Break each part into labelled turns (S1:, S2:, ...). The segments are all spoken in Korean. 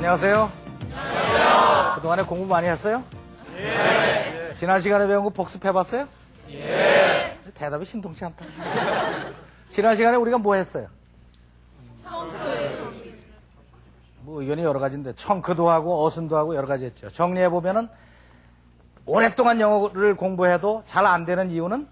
S1: 안녕하세요. 안녕하세요. 그동안에 공부 많이 했어요? 예. 지난 시간에 배운 거 복습해봤어요? 예. 대답이 신통치 않다. 지난 시간에 우리가 뭐 했어요? 뭐 의견이 여러 가지인데 청크도 하고 어순도 하고 여러 가지 했죠. 정리해보면은 오랫동안 영어를 공부해도 잘 안 되는 이유는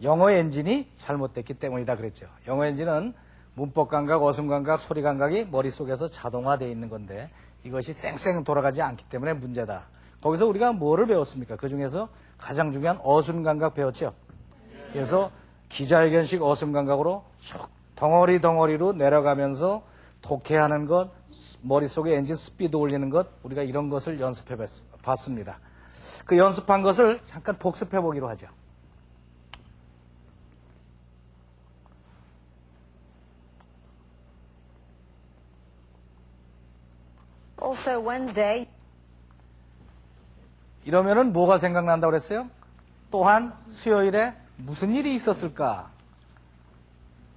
S1: 영어 엔진이 잘못됐기 때문이다 그랬죠. 영어 엔진은 문법 감각, 어순 감각, 소리 감각이 머릿속에서 자동화되어 있는 건데 이것이 쌩쌩 돌아가지 않기 때문에 문제다. 거기서 우리가 뭐를 배웠습니까? 그 중에서 가장 중요한 어순 감각 배웠죠. 그래서 기자회견식 어순 감각으로 쭉 덩어리로 내려가면서 독해하는 것, 머릿속에 엔진 스피드 올리는 것, 우리가 이런 것을 연습해 봤습니다. 그 연습한 것을 잠깐 복습해 보기로 하죠.
S2: Also Wednesday.
S1: 이러면은 뭐가 생각난다고 그랬어요? 또한 수요일에 무슨 일이 있었을까?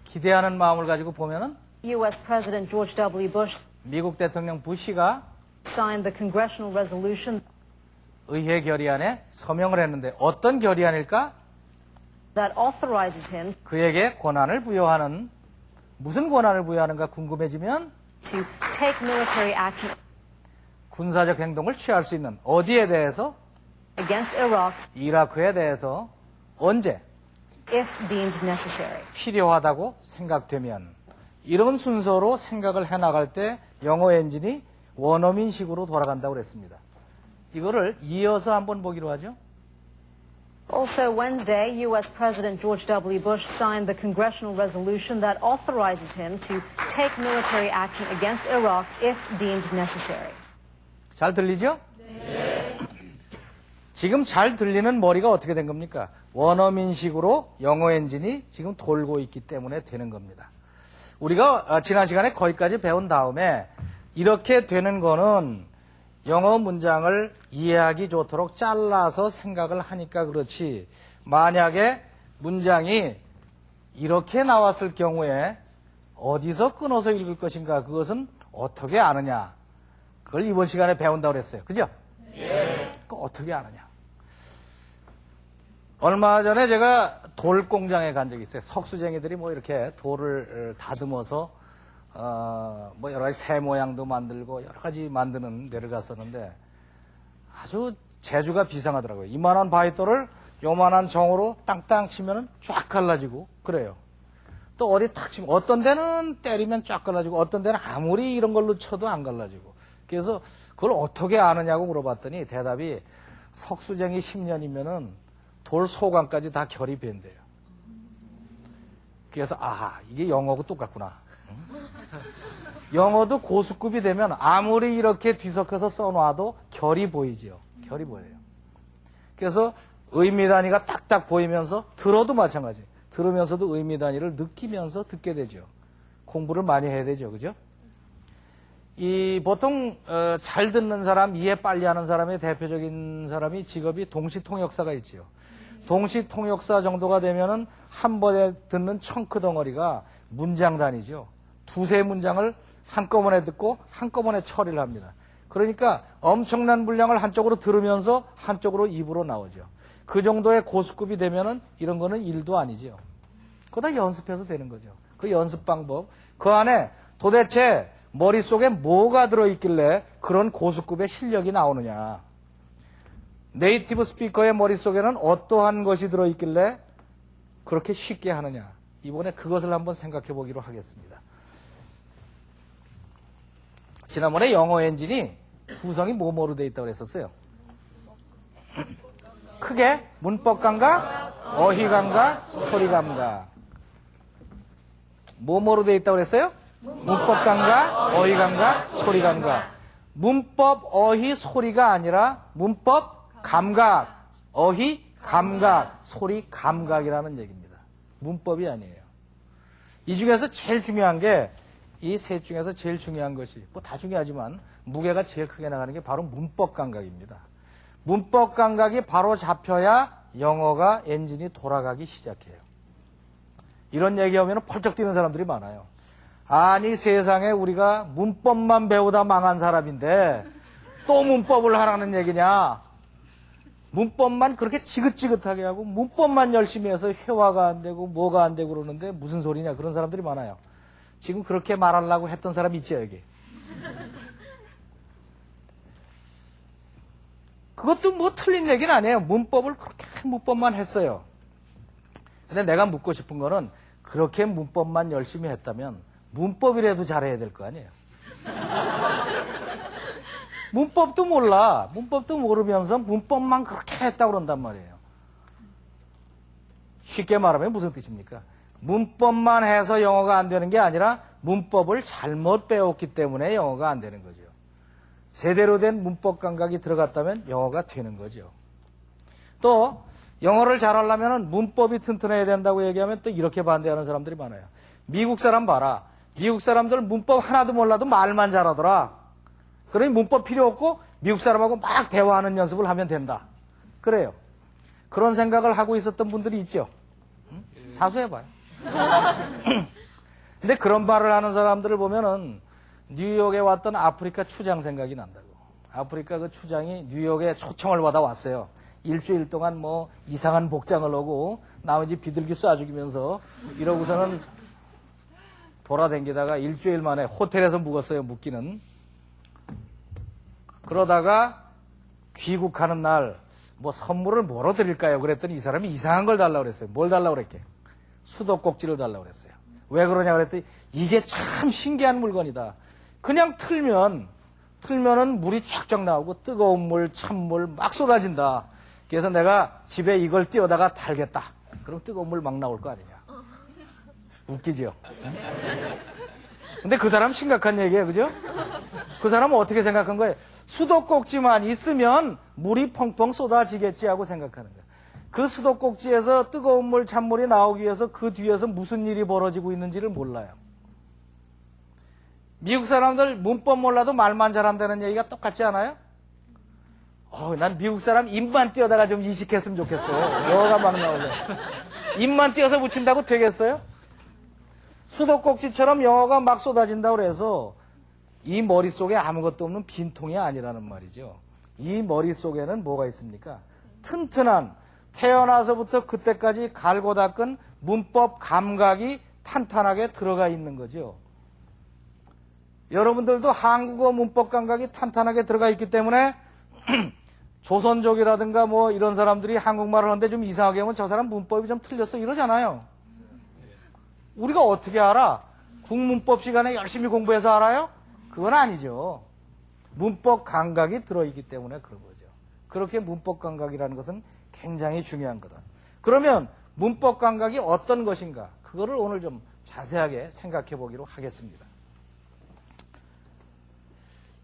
S1: 기대하는 마음을 가지고 보면은
S2: U.S. President George W. Bush
S1: 미국 대통령 부시가
S2: signed the congressional resolution
S1: 의회 결의안에 서명을 했는데 어떤 결의안일까?
S2: that authorizes him
S1: 그에게 권한을 부여하는, 무슨 권한을 부여하는가 궁금해지면
S2: to take military action
S1: 군사적 행동을 취할 수 있는, 어디에 대해서?
S2: against Iraq
S1: 이라크에 대해서 언제?
S2: if deemed necessary.
S1: 필요하다고 생각되면. 이런 순서로 생각을 해나갈 때 영어 엔진이 원어민식으로 돌아간다고 그랬습니다. 이거를 이어서 한번 보기로 하죠.
S2: Also Wednesday, U.S. President George W. Bush signed the congressional resolution that authorizes him to take military action against Iraq if deemed necessary.
S1: 잘 들리죠? 네. 지금 잘 들리는 머리가 어떻게 된 겁니까? 원어민식으로 영어 엔진이 지금 돌고 있기 때문에 되는 겁니다. 우리가 지난 시간에 거기까지 배운 다음에 이렇게 되는 거는 영어 문장을 이해하기 좋도록 잘라서 생각을 하니까 그렇지, 만약에 문장이 이렇게 나왔을 경우에 어디서 끊어서 읽을 것인가, 그것은 어떻게 아느냐, 그걸 이번 시간에 배운다고 그랬어요. 그죠? 예. 그거 어떻게 아느냐. 얼마 전에 제가 돌 공장에 간 적이 있어요. 석수쟁이들이 뭐 이렇게 돌을 다듬어서 뭐 여러 가지 새 모양도 만들고 여러 가지 만드는 데를 갔었는데 아주 재주가 비상하더라고요. 이만한 바위돌을 요만한 정으로 땅땅 치면은 쫙 갈라지고 그래요. 또 어디 탁 치면 어떤 데는 때리면 쫙 갈라지고 어떤 데는 아무리 이런 걸로 쳐도 안 갈라지고. 그래서 그걸 어떻게 아느냐고 물어봤더니 대답이 석수쟁이 10년이면은 돌 소관까지 다 결이 된대요. 그래서 이게 영어하고 똑같구나. 영어도 고수급이 되면 아무리 이렇게 뒤섞여서 써놔도 결이 보이죠. 결이 보여요. 그래서 의미 단위가 딱딱 보이면서 들어도 마찬가지. 들으면서도 의미 단위를 느끼면서 듣게 되죠. 공부를 많이 해야 되죠. 그죠? 보통 잘 듣는 사람, 이해 빨리 하는 사람의 대표적인 사람이 직업이 동시통역사가 있지요. 동시통역사 정도가 되면은 한 번에 듣는 청크 덩어리가 문장 단위죠. 두세 문장을 한꺼번에 듣고 한꺼번에 처리를 합니다. 그러니까 엄청난 분량을 한쪽으로 들으면서 한쪽으로 입으로 나오죠. 그 정도의 고수급이 되면은 이런 거는 일도 아니죠. 그거 다 연습해서 되는 거죠. 그 연습 방법, 그 안에 도대체 머릿속에 뭐가 들어있길래 그런 고수급의 실력이 나오느냐. 네이티브 스피커의 머릿속에는 어떠한 것이 들어있길래 그렇게 쉽게 하느냐. 이번에 그것을 한번 생각해 보기로 하겠습니다. 지난번에 영어 엔진이 구성이 뭐뭐로 되어 있다고 그랬었어요? 크게 문법 감각, 어휘 감각, 소리 감각. 뭐뭐로 되어 있다고 그랬어요? 문법 감각, 어휘 감각, 소리 감각. 문법, 어휘, 소리가 아니라 문법, 감각, 어휘, 감각, 소리, 감각이라는 얘기입니다. 문법이 아니에요. 이 중에서 제일 중요한 게, 이 셋 중에서 제일 중요한 것이, 뭐 다 중요하지만 무게가 제일 크게 나가는 게 바로 문법 감각입니다. 문법 감각이 바로 잡혀야 영어가 엔진이 돌아가기 시작해요. 이런 얘기하면 펄쩍 뛰는 사람들이 많아요. 아니 세상에 우리가 문법만 배우다 망한 사람인데 또 문법을 하라는 얘기냐. 문법만 그렇게 지긋지긋하게 하고 문법만 열심히 해서 회화가 안 되고 뭐가 안 되고 그러는데 무슨 소리냐. 그런 사람들이 많아요. 지금 그렇게 말하려고 했던 사람 있죠 여기. 그것도 뭐 틀린 얘기는 아니에요. 문법을 그렇게 문법만 했어요. 근데 내가 묻고 싶은 거는 그렇게 문법만 열심히 했다면 문법이라도 잘해야 될 거 아니에요. 문법도 몰라. 문법도 모르면서 문법만 그렇게 했다고 그런단 말이에요. 쉽게 말하면 무슨 뜻입니까? 문법만 해서 영어가 안 되는 게 아니라 문법을 잘못 배웠기 때문에 영어가 안 되는 거죠. 제대로 된 문법 감각이 들어갔다면 영어가 되는 거죠. 또 영어를 잘하려면 문법이 튼튼해야 된다고 얘기하면 또 이렇게 반대하는 사람들이 많아요. 미국 사람 봐라. 미국 사람들 문법 하나도 몰라도 말만 잘하더라. 그러니 문법 필요 없고 미국 사람하고 막 대화하는 연습을 하면 된다. 그래요. 그런 생각을 하고 있었던 분들이 있죠. 응? 자수해봐요. 근데 그런 말을 하는 사람들을 보면은 뉴욕에 왔던 아프리카 추장 생각이 난다고. 아프리카 그 추장이 뉴욕에 초청을 받아 왔어요. 일주일 동안 뭐 이상한 복장을 하고 나머지 비둘기 쏴 죽이면서 이러고서는 돌아다니다가 일주일 만에 호텔에서 묵었어요. 묵기는. 그러다가 귀국하는 날 뭐 선물을 뭐로 드릴까요? 그랬더니 이 사람이 이상한 걸 달라고 그랬어요. 뭘 달라고 그랬게? 수도꼭지를 달라고 그랬어요. 왜 그러냐 그랬더니 이게 참 신기한 물건이다. 그냥 틀면은 물이 쫙쫙 나오고 뜨거운 물, 찬물 막 쏟아진다. 그래서 내가 집에 이걸 띄워다가 달겠다. 그럼 뜨거운 물 막 나올 거 아니냐. 웃기죠? 근데 그 사람 심각한 얘기예요. 그죠? 그 사람은 어떻게 생각한 거예요? 수도꼭지만 있으면 물이 펑펑 쏟아지겠지 하고 생각하는 거예요. 그 수도꼭지에서 뜨거운 물, 찬물이 나오기 위해서 그 뒤에서 무슨 일이 벌어지고 있는지를 몰라요. 미국 사람들 문법 몰라도 말만 잘한다는 얘기가 똑같지 않아요? 난 미국 사람 입만 띄어다가 좀 이식했으면 좋겠어요. 영어가 막 나오게. 입만 띄어서 붙인다고 되겠어요? 수도꼭지처럼 영어가 막 쏟아진다고 그래서 이 머릿속에 아무것도 없는 빈통이 아니라는 말이죠. 이 머릿속에는 뭐가 있습니까? 튼튼한 태어나서부터 그때까지 갈고 닦은 문법 감각이 탄탄하게 들어가 있는 거죠. 여러분들도 한국어 문법 감각이 탄탄하게 들어가 있기 때문에 조선족이라든가 뭐 이런 사람들이 한국말을 하는데 좀 이상하게 하면 저 사람 문법이 좀 틀렸어 이러잖아요. 우리가 어떻게 알아? 국문법 시간에 열심히 공부해서 알아요? 그건 아니죠. 문법 감각이 들어있기 때문에 그런 거죠. 그렇게 문법 감각이라는 것은 굉장히 중요한 거다. 그러면 문법 감각이 어떤 것인가? 그거를 오늘 좀 자세하게 생각해 보기로 하겠습니다.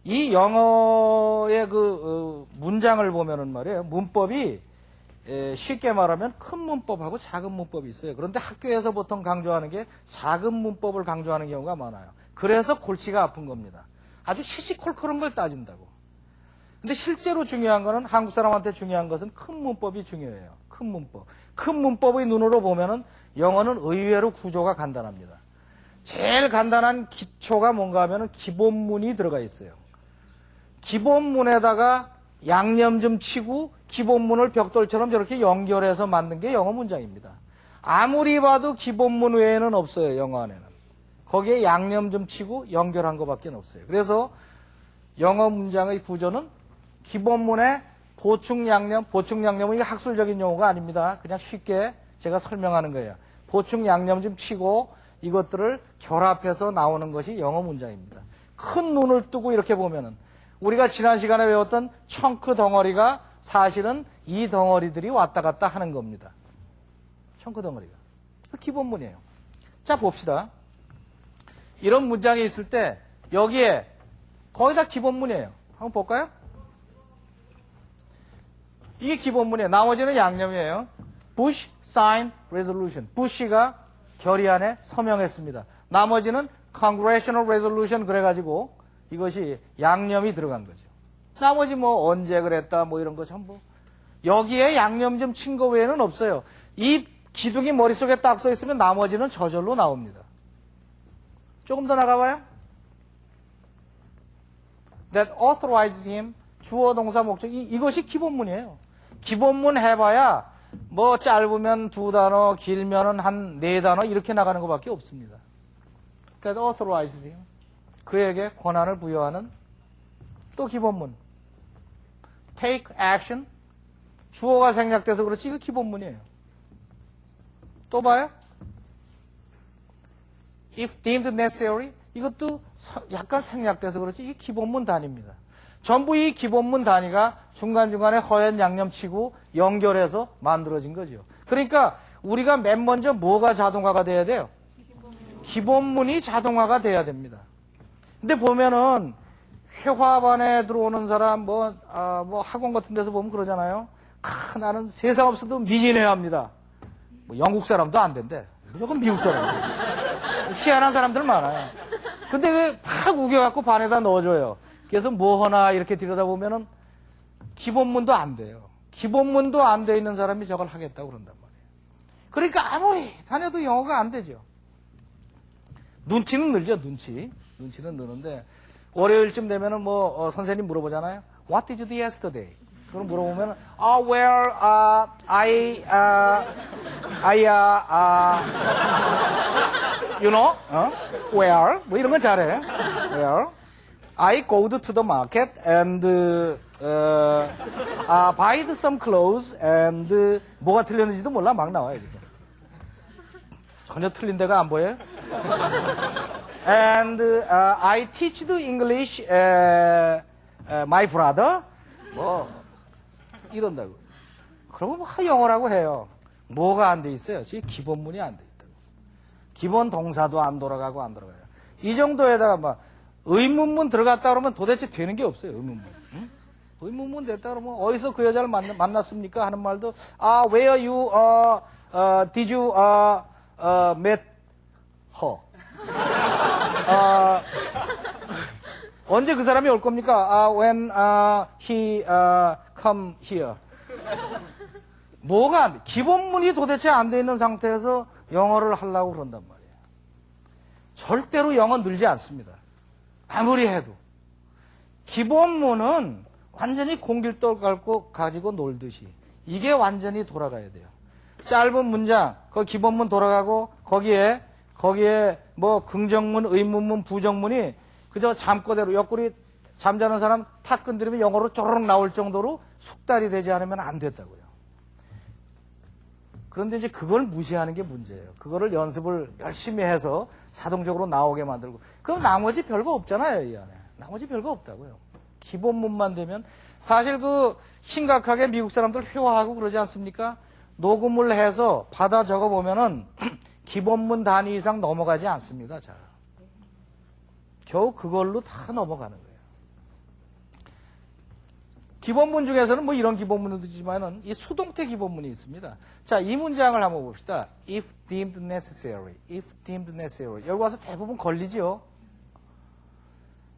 S1: 이 영어의 문장을 보면은 말이에요. 문법이 쉽게 말하면 큰 문법하고 작은 문법이 있어요. 그런데 학교에서 보통 강조하는 게 작은 문법을 강조하는 경우가 많아요. 그래서 골치가 아픈 겁니다. 아주 시시콜콜한 걸 따진다고. 근데 실제로 중요한 거는 한국 사람한테 중요한 것은 큰 문법이 중요해요. 큰 문법. 큰 문법의 눈으로 보면은 영어는 의외로 구조가 간단합니다. 제일 간단한 기초가 뭔가 하면은 기본문이 들어가 있어요. 기본문에다가 양념 좀 치고 기본문을 벽돌처럼 저렇게 연결해서 만든 게 영어 문장입니다. 아무리 봐도 기본문 외에는 없어요. 영어 안에는. 거기에 양념 좀 치고 연결한 것밖에 없어요. 그래서 영어 문장의 구조는 기본문에 보충 양념은 이게 학술적인 용어가 아닙니다. 그냥 쉽게 제가 설명하는 거예요. 보충 양념 좀 치고 이것들을 결합해서 나오는 것이 영어 문장입니다. 큰 눈을 뜨고 이렇게 보면은 우리가 지난 시간에 배웠던 청크 덩어리가 사실은 이 덩어리들이 왔다 갔다 하는 겁니다. 청크 덩어리가. 그 기본문이에요. 자, 봅시다. 이런 문장이 있을 때 여기에 거의 다 기본문이에요. 한번 볼까요? 이게 기본문이에요. 나머지는 양념이에요. Bush signed resolution. 부시가 결의안에 서명했습니다. 나머지는 Congressional resolution 그래가지고 이것이 양념이 들어간 거죠. 나머지 뭐 언제 그랬다 뭐 이런 거 전부 여기에 양념 좀 친 거 외에는 없어요. 이 기둥이 머릿속에 딱 써 있으면 나머지는 저절로 나옵니다. 조금 더 나가봐요. That authorizes him. 주어, 동사, 목적. 이것이 기본문이에요. 기본문 해봐야 뭐 짧으면 2단어, 길면은 한 4단어 이렇게 나가는 것밖에 없습니다. That authorizes him. 그에게 권한을 부여하는 또 기본문. Take action. 주어가 생략돼서 그렇지 이거 기본문이에요. 또 봐요. If deemed necessary. 이것도 약간 생략돼서 그렇지 이게 기본문 단위입니다. 전부 이 기본문 단위가 중간중간에 허연 양념치고 연결해서 만들어진 거죠. 그러니까 우리가 맨 먼저 뭐가 자동화가 돼야 돼요? 기본문이 자동화가 돼야 됩니다. 근데 보면은 회화반에 들어오는 사람 뭐 학원 같은 데서 보면 그러잖아요. 나는 세상 없어도 미진해야 합니다. 뭐 영국 사람도 안 된대. 무조건 미국 사람. 희한한 사람들 많아요. 근데 왜 막 우겨갖고 반에다 넣어줘요. 그래서 뭐 하나 이렇게 들여다보면은 기본문도 안 돼요. 기본문도 안 돼 있는 사람이 저걸 하겠다고 그런단 말이에요. 그러니까 아무리 다녀도 영어가 안 되죠. 눈치는 늘죠, 눈치는 느는데 월요일쯤 되면은 뭐 선생님 물어보잖아요. What did you do yesterday? 그럼 물어보면은 well, you know, where? 뭐 이런 건 잘해. Where? I go to the market and buy some clothes and 뭐가 틀렸는지도 몰라 막 나와요. 이렇게. 전혀 틀린 데가 안 보여요. And I teach the English my brother. 뭐 이런다고. 그러면 뭐 영어라고 해요. 뭐가 안 돼 있어요? 지금 기본문이 안 돼 있다고. 기본 동사도 안 돌아가요. 이 정도에다가 막 의문문 들어갔다 그러면 도대체 되는 게 없어요. 의문문. 응? 의문문 됐다 그러면 어디서 그 여자를 만났습니까? 하는 말도 where you did you met her? 언제 그 사람이 올 겁니까? When he come here. 뭐가 안 돼? 기본문이 도대체 안 돼 있는 상태에서 영어를 하려고 그런단 말이에요. 절대로 영어 늘지 않습니다. 아무리 해도. 기본문은 완전히 공길돌 가지고 놀듯이 이게 완전히 돌아가야 돼요. 짧은 문장, 그 기본문 돌아가고 거기에 뭐 긍정문, 의문문, 부정문이 그저 잠꼬대로 옆구리 잠자는 사람 탁 건드리면 영어로 쪼르륵 나올 정도로 숙달이 되지 않으면 안 됐다고요. 그런데 이제 그걸 무시하는 게 문제예요. 그거를 연습을 열심히 해서 자동적으로 나오게 만들고. 그럼 나머지 별거 없잖아요, 이 안에. 나머지 별거 없다고요. 기본문만 되면 사실 그 심각하게 미국 사람들 회화하고 그러지 않습니까? 녹음을 해서 받아 적어 보면은 기본문 단위 이상 넘어가지 않습니다. 잘. 겨우 그걸로 다 넘어가는 거예요. 기본문 중에서는 뭐 이런 기본문도 있지만은 이 수동태 기본문이 있습니다. 자, 이 문장을 한번 봅시다. If deemed necessary. If deemed necessary. 여기 와서 대부분 걸리지요.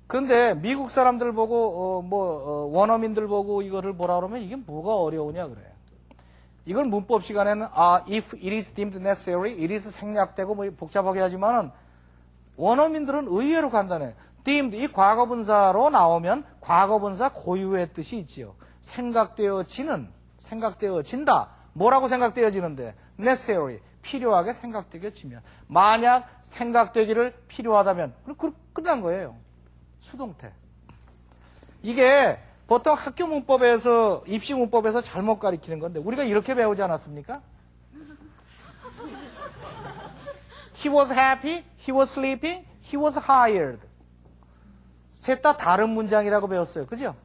S1: 그런데 미국 사람들 보고 원어민들 보고 이거를 뭐라 그러면 이게 뭐가 어려우냐 그래요. 이걸 문법 시간에는 if it is deemed necessary, it is 생략되고 뭐 복잡하게 하지만은 원어민들은 의외로 간단해. deemed 이 과거분사로 나오면 과거분사 고유의 뜻이 있지요. 생각되어진다. 뭐라고 생각되어지는데? necessary 필요하게 생각되어지면. 만약 생각되기를 필요하다면 끝난 거예요. 수동태. 이게 보통 학교 문법에서 입시 문법에서 잘못 가리키는 건데 우리가 이렇게 배우지 않았습니까? He was happy, he was sleeping, he was hired. 셋 다 다른 문장이라고 배웠어요. 그죠?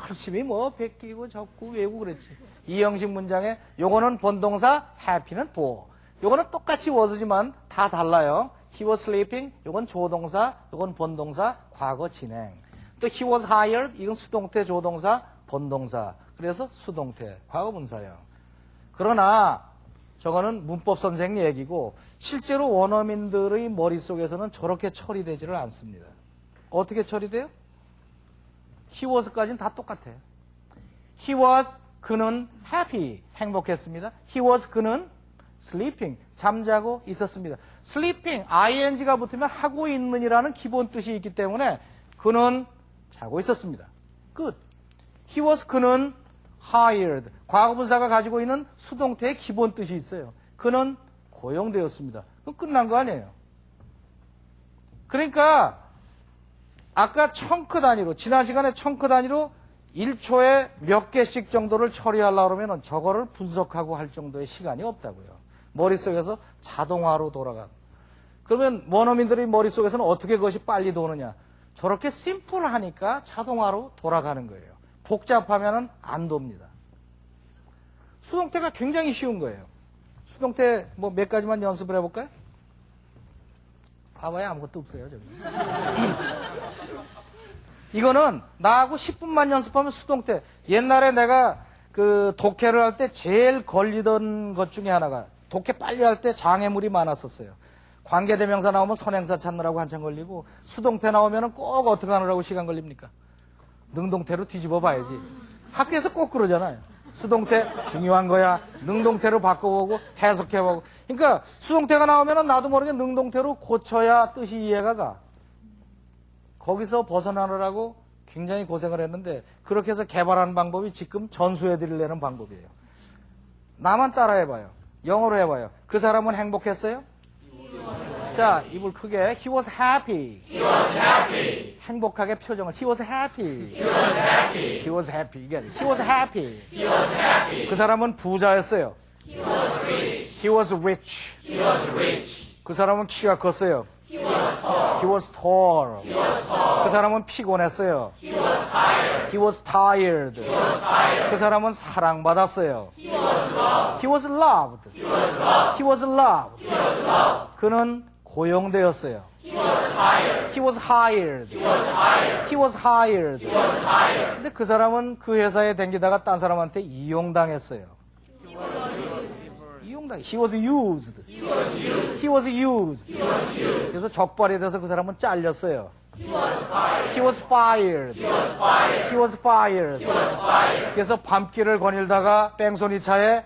S1: 열심히 뭐 베끼고 적고 외우고 그랬지. 이 형식 문장에 요거는 본동사, happy는 보어. 요거는 똑같이 was지만 다 달라요. He was sleeping, 요건 조동사, 요건 본동사, 과거 진행. 또 he was hired, 이건 수동태, 조동사, 본동사. 그래서 수동태, 과거분사예요. 그러나 저거는 문법 선생 얘기고 실제로 원어민들의 머릿속에서는 저렇게 처리되지를 않습니다. 어떻게 처리돼요? He was까지는 다 똑같아요. He was, 그는 happy, 행복했습니다. He was, 그는 sleeping, 잠자고 있었습니다. sleeping, ing가 붙으면 하고 있는이라는 기본 뜻이 있기 때문에 그는 자고 있었습니다. 끝. 그는 hired. 과거분사가 가지고 있는 수동태의 기본 뜻이 있어요. 그는 고용되었습니다. 그럼 끝난 거 아니에요. 그러니까 아까 청크 단위로, 지난 시간에 청크 단위로 1초에 몇 개씩 정도를 처리하려고 하면 저거를 분석하고 할 정도의 시간이 없다고요. 머릿속에서 자동화로 돌아가. 그러면 원어민들의 머릿속에서는 어떻게 그것이 빨리 도느냐. 저렇게 심플하니까 자동화로 돌아가는 거예요. 복잡하면 안 돕니다. 수동태가 굉장히 쉬운 거예요. 수동태 뭐 몇 가지만 연습을 해볼까요? 봐봐야 아무것도 없어요. 저기. 이거는 나하고 10분만 연습하면 수동태. 옛날에 내가 그 독해를 할 때 제일 걸리던 것 중에 하나가 독해 빨리 할 때 장애물이 많았었어요. 관계대명사 나오면 선행사 찾느라고 한참 걸리고 수동태 나오면 꼭 어떻게 하느라고 시간 걸립니까? 능동태로 뒤집어 봐야지. 학교에서 꼭 그러잖아요. 수동태 중요한 거야. 능동태로 바꿔보고 해석해보고. 그러니까 수동태가 나오면 나도 모르게 능동태로 고쳐야 뜻이 이해가 가. 거기서 벗어나느라고 굉장히 고생을 했는데 그렇게 해서 개발하는 방법이 지금 전수해드리려는 방법이에요. 나만 따라해봐요. 영어로 해봐요. 그 사람은 행복했어요? 자, 입을 크게. He was happy.
S3: He was happy.
S1: 행복하게 표정을. He was happy.
S3: He was happy.
S1: He was happy. 이게 He was happy.
S3: He was happy.
S1: 그 사람은 부자였어요.
S3: He was rich.
S1: He was rich.
S3: He was rich.
S1: 그 사람은 키가 컸어요.
S3: He was tall.
S1: He was tall.
S3: He was tall.
S1: 그 사람은 피곤했어요.
S3: He was tired.
S1: He was tired.
S3: He was tired.
S1: 그 사람은 사랑받았어요.
S3: He was loved.
S1: He was loved.
S3: He was loved.
S1: He was loved.
S3: He was loved.
S1: 그는 고용되었어요.
S3: He was hired.
S1: He was hired.
S3: He was hired.
S1: He was hired.
S3: He was hired.
S1: 근데 그 사람은 그 회사에 댕기다가 딴 사람한테 이용당했어요. 이용당. He was used.
S3: He was used.
S1: He was used.
S3: He was used.
S1: 그래서 적발이 돼서 그 사람은 잘렸어요.
S3: He was fired.
S1: He was fired.
S3: He was fired.
S1: He was fired.
S3: He was fired.
S1: 그래서 밤길을 거닐다가 뺑소니 차에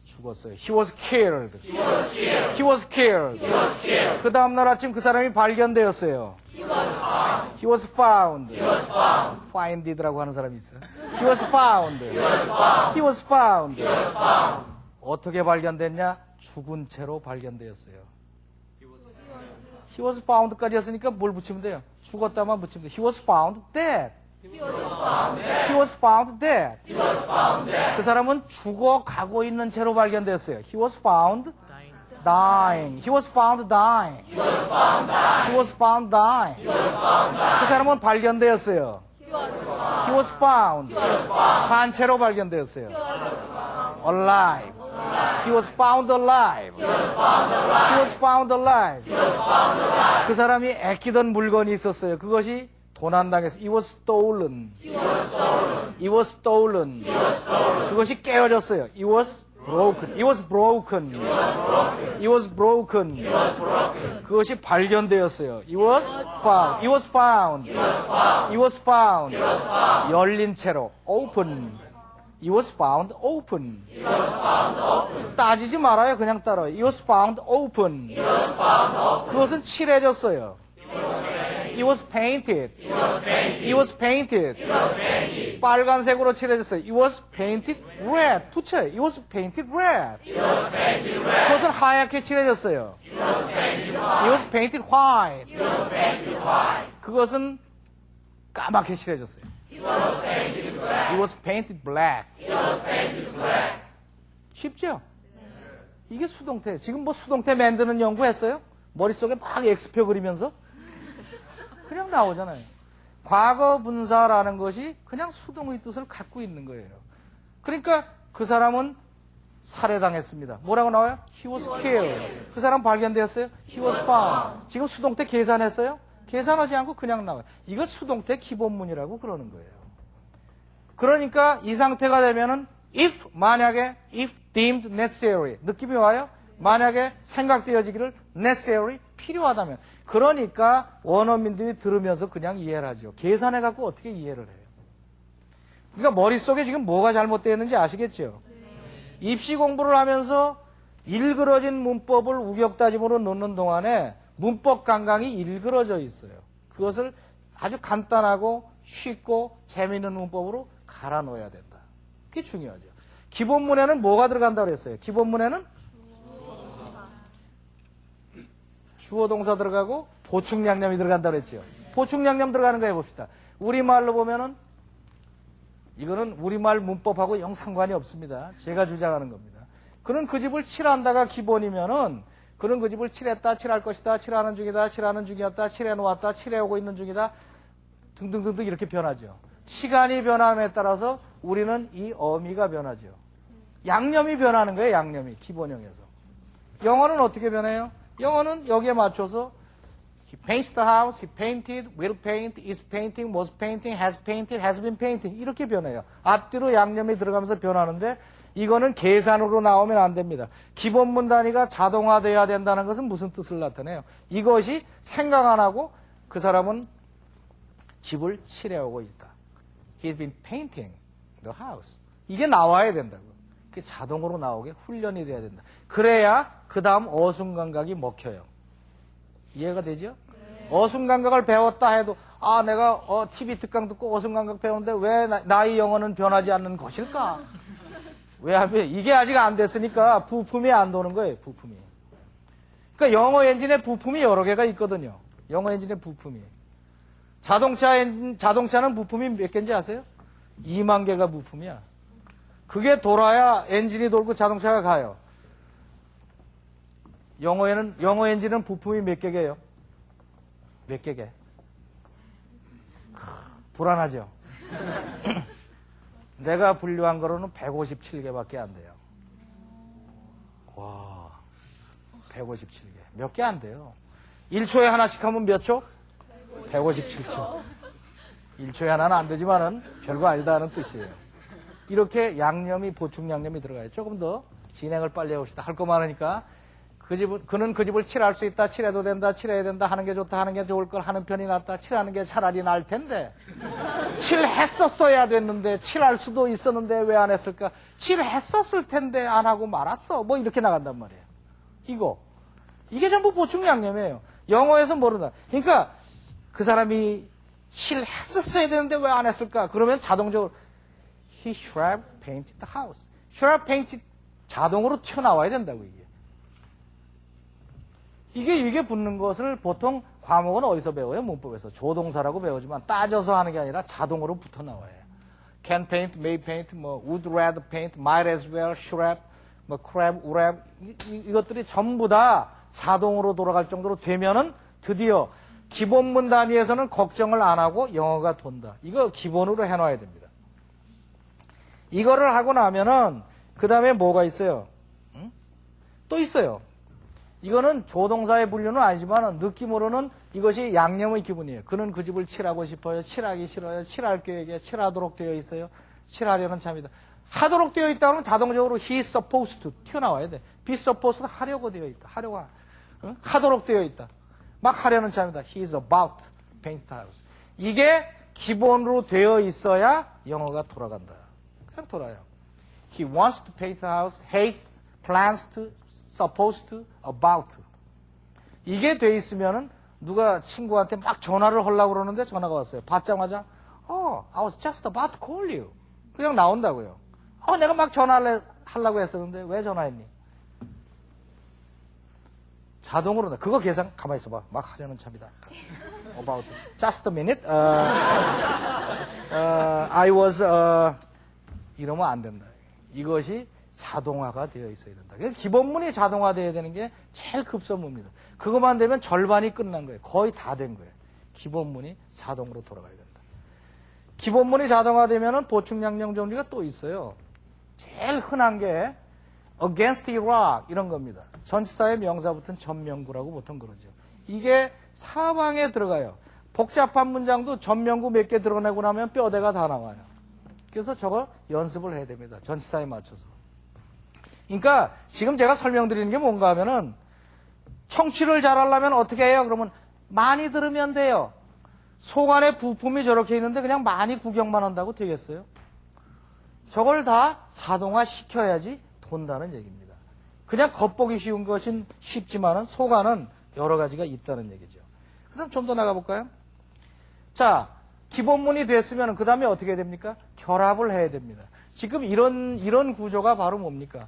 S1: 죽었어요. He was killed.
S3: He was killed.
S1: He was killed.
S3: He was killed.
S1: 그 다음날 아침 그 사람이 발견되었어요.
S3: He was found.
S1: He was found.
S3: He was found.
S1: Finded라고 하는 사람이 있어요. He was found.
S3: He was found.
S1: He was found.
S3: He was found.
S1: 어떻게 발견됐냐? 죽은 채로 발견되었어요. He was found까지 했으니까 뭘 붙이면 돼요? 죽었다만 붙이면 돼요. He was found dead.
S3: He was found dead.
S1: He was found dead.
S3: He was found dead.
S1: 그 사람은 죽어가고 있는 채로 발견됐어요. He was found dying. He was found dying.
S3: He was found dying.
S1: He was found dying.
S3: He was found dying.
S1: 그 사람은 발견되었어요. He was found. 산 채로 발견되었어요. Alive. He was found alive.
S3: He was found alive.
S1: He was found alive.
S3: He was found alive.
S1: 그 사람이 아끼던 물건이 있었어요. 그것이 도난당했어요. It was stolen.
S3: He was stolen.
S1: It was stolen.
S3: He was stolen.
S1: 그것이 깨어졌어요. It was broken. It was broken.
S3: He was broken.
S1: It was broken.
S3: He was broken.
S1: 그것이 발견되었어요. It was found. It was found.
S3: He was found.
S1: It was found.
S3: He was found.
S1: 열린 채로 open. It was found open.
S3: He was found open.
S1: 따지지 말아요. 그냥 따라요. It was found open.
S3: He was found open.
S1: 그것은 칠해졌어요. It was painted.
S3: He was painted.
S1: It was painted.
S3: He was painted.
S1: 빨간색으로 칠해졌어요. It was painted red. 붙여요. It was painted red.
S3: He was painted red.
S1: 그것은 하얗게 칠해졌어요.
S3: He was painted white.
S1: It was painted white.
S3: He was painted white.
S1: 그것은 까맣게 칠해졌어요.
S3: He was painted black.
S1: It was painted black.
S3: He was painted black.
S1: 쉽죠? 이게 수동태. 지금 뭐 수동태 만드는 연구했어요? 머릿속에 막 X표 그리면서? 그냥 나오잖아요. 과거 분사라는 것이 그냥 수동의 뜻을 갖고 있는 거예요. 그러니까 그 사람은 살해당했습니다. 뭐라고 나와요? He was killed. 그 사람 발견되었어요? He was found. 지금 수동태 계산했어요? 계산하지 않고 그냥 나와요. 이거 수동태 기본문이라고 그러는 거예요. 그러니까 이 상태가 되면은 if 만약에 if deemed necessary 느낌이 와요? 만약에 생각되어지기를 necessary 필요하다면 그러니까 원어민들이 들으면서 그냥 이해를 하죠. 계산해 갖고 어떻게 이해를 해요? 그러니까 머릿속에 지금 뭐가 잘못되어 있는지 아시겠죠? 입시 공부를 하면서 일그러진 문법을 우격다짐으로 넣는 동안에 문법 강강이 일그러져 있어요. 그것을 아주 간단하고 쉽고 재미있는 문법으로 갈아 넣어야 된다. 그게 중요하죠. 기본문에는 뭐가 들어간다고 그랬어요? 기본문에는 주어 동사 들어가고 보충 양념이 들어간다고 그랬죠. 보충 양념 들어가는 거 해봅시다. 우리말로 보면은 이거는 우리말 문법하고 영 상관이 없습니다. 제가 주장하는 겁니다. 그는 그 집을 칠한다가 기본이면은 그는 그 집을 칠했다, 칠할 것이다, 칠하는 중이다, 칠하는 중이었다, 칠해놓았다, 칠해오고 있는 중이다 등등등등 이렇게 변하죠. 시간이 변함에 따라서 우리는 이 어미가 변하죠. 양념이 변하는 거예요. 양념이 기본형에서. 영어는 어떻게 변해요? 영어는 여기에 맞춰서 He paints the house, he painted, will paint, is painting, was painting, has painted, has been painting 이렇게 변해요. 앞뒤로 양념이 들어가면서 변하는데 이거는 계산으로 나오면 안 됩니다. 기본문 단위가 자동화돼야 된다는 것은 무슨 뜻을 나타내요? 이것이 생각 안 하고 그 사람은 집을 칠해오고 있다. He's been painting the house. 이게 나와야 된다고. 그게 자동으로 나오게 훈련이 돼야 된다. 그래야 그 다음 어순감각이 먹혀요. 이해가 되죠? 네. 어순감각을 배웠다 해도 아 내가 TV 특강 듣고 어순감각 배우는데 왜 나의 영어는 변하지 않는 것일까? 왜 하면 이게 아직 안 됐으니까 부품이 안 도는 거예요. 부품이. 그러니까 영어 엔진에 부품이 여러 개가 있거든요. 영어 엔진의 부품이. 자동차는 부품이 몇 개인지 아세요? 2만 개가 부품이야. 그게 돌아야 엔진이 돌고 자동차가 가요. 영어 엔진은 부품이 몇 개게요? 몇 개게? 불안하죠? 내가 분류한 거로는 157개밖에 안 돼요. 와, 157개. 몇 개 안 돼요. 1초에 하나씩 하면 몇 초? 157초. 1초에 하나는 안 되지만은 별거 아니다는 뜻이에요. 이렇게 양념이, 보충 양념이 들어가요. 조금 더 진행을 빨리 해봅시다. 할 거 많으니까. 그는 그 집을 칠할 수 있다, 칠해도 된다, 칠해야 된다, 하는 게 좋다, 하는 게 좋을 걸, 하는 편이 낫다, 칠하는 게 차라리 나을 텐데. 칠했었어야 됐는데, 칠할 수도 있었는데 왜 안 했을까? 칠했었을 텐데 안 하고 말았어. 뭐 이렇게 나간단 말이에요. 이게 전부 보충 양념이에요. 영어에서 모른다. 그러니까 그 사람이 칠했었어야 되는데 왜 안 했을까? 그러면 자동적으로 He should have painted the house. Should have painted 자동으로 튀어나와야 된다고 이게. 이게 붙는 것을 보통 과목은 어디서 배워요? 문법에서. 조동사라고 배우지만 따져서 하는 게 아니라 자동으로 붙어 나와요. Can paint, may paint, 뭐 would rather paint, might as well, should have, 뭐 could have, would have 이것들이 전부 다 자동으로 돌아갈 정도로 되면은 드디어 기본문 단위에서는 걱정을 안 하고 영어가 돈다. 이거 기본으로 해놔야 됩니다. 이거를 하고 나면은 그 다음에 뭐가 있어요? 또 있어요. 이거는 조동사의 분류는 아니지만 느낌으로는 이것이 양념의 기분이에요. 그는 그 집을 칠하고 싶어요. 칠하기 싫어요. 칠할 계획에 칠하도록 되어 있어요. 칠하려는 참이다. 하도록 되어 있다 그러면 자동적으로 he is supposed to 튀어나와야 돼. be supposed to 하려고 되어 있다. 하도록 되어 있다. 막 하려는 참이다. he is about to paint the house. 이게 기본으로 되어 있어야 영어가 돌아간다. 그냥 돌아요. He wants to paint the house. Hates, plans to, supposed to, about to. 이게 돼 있으면은 누가 친구한테 막 전화를 하려고 그러는데 전화가 왔어요. 받자마자 I was just about to call you. 그냥 나온다고요. 내가 막 전화를 하려고 했었는데 왜 전화했니? 자동으로 나. 그거 계산 가만히 있어봐. 막 하려는 참이다. About just a minute. I was 이러면 안 된다. 이것이 자동화가 되어 있어야 된다. 기본문이 자동화되어야 되는 게 제일 급선무입니다. 그것만 되면 절반이 끝난 거예요. 거의 다 된 거예요. 기본문이 자동으로 돌아가야 된다. 기본문이 자동화되면 보충 양념 정리가 또 있어요. 제일 흔한 게 against Iraq 이런 겁니다. 전치사의 명사 붙은 전명구라고 보통 그러죠. 이게 사방에 들어가요. 복잡한 문장도 전명구 몇 개 들어내고 나면 뼈대가 다 나와요. 그래서 저거 연습을 해야 됩니다. 전치사에 맞춰서. 그러니까 지금 제가 설명드리는 게 뭔가 하면은 청취를 잘하려면 어떻게 해요? 그러면 많이 들으면 돼요. 속 안에 부품이 저렇게 있는데 그냥 많이 구경만 한다고 되겠어요? 저걸 다 자동화 시켜야지 돈다는 얘기입니다. 그냥 겉보기 쉬운 것은 쉽지만은 속안은 여러 가지가 있다는 얘기죠. 그 다음 좀 더 나가볼까요? 자, 기본문이 됐으면 그 다음에 어떻게 해야 됩니까? 결합을 해야 됩니다. 지금 이런 구조가 바로 뭡니까?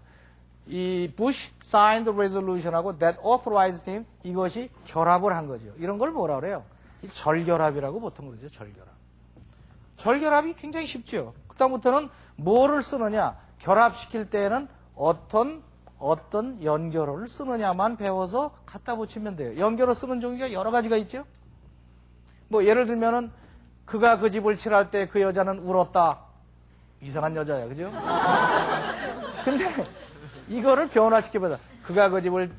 S1: 이 Bush signed the resolution하고 that authorized him 이것이 결합을 한 거죠. 이런 걸 뭐라 그래요? 이 절결합이라고 보통 그러죠. 절결합. 절결합이 굉장히 쉽죠. 그다음부터는 뭐를 쓰느냐? 결합시킬 때에는 어떤 연결어를 쓰느냐만 배워서 갖다 붙이면 돼요. 연결어 쓰는 종류가 여러 가지가 있죠. 뭐 예를 들면은 그가 그 집을 칠할 때 그 여자는 울었다. 이상한 여자야, 그죠? 근데 이거를 변화시켜보자. 그가 그 집을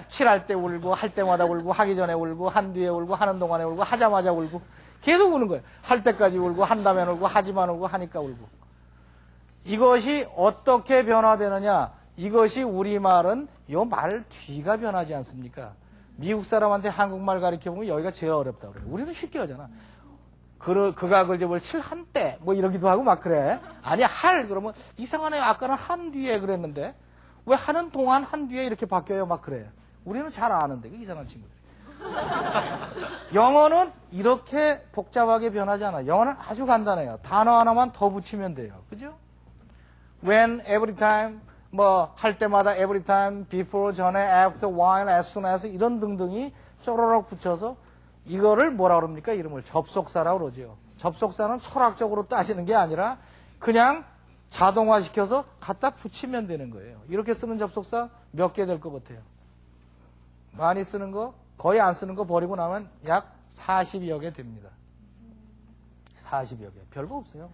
S1: 칠할 때 울고, 할 때마다 울고, 하기 전에 울고, 한 뒤에 울고, 하는 동안에 울고, 하자마자 울고, 계속 우는 거예요. 할 때까지 울고, 한다면 울고, 하지만 울고, 하니까 울고. 이것이 어떻게 변화되느냐? 이것이 우리말은 요 말 뒤가 변하지 않습니까? 미국 사람한테 한국말 가르쳐보면 여기가 제일 어렵다고 그래요. 우리는 쉽게 하잖아. 그가 그 집을 칠 한때, 뭐 이러기도 하고 막 그래. 아니, 그러면 이상하네. 아까는 한 뒤에 그랬는데, 왜 하는 동안 한 뒤에 이렇게 바뀌어요? 막 그래. 우리는 잘 아는데, 그 이상한 친구들. 영어는 이렇게 복잡하게 변하지 않아. 영어는 아주 간단해요. 단어 하나만 더 붙이면 돼요. 그죠? When, every time, 뭐, 할 때마다, every time, before, 전에, after, while, as soon as, 이런 등등이 쪼로록 붙여서 이거를 뭐라 그럽니까? 이름을 접속사라고 그러죠. 접속사는 철학적으로 따지는 게 아니라 그냥 자동화시켜서 갖다 붙이면 되는 거예요. 이렇게 쓰는 접속사 몇 개 될 것 같아요? 많이 쓰는 거, 거의 안 쓰는 거 버리고 나면 약 40여 개 됩니다. 40여 개. 별거 없어요.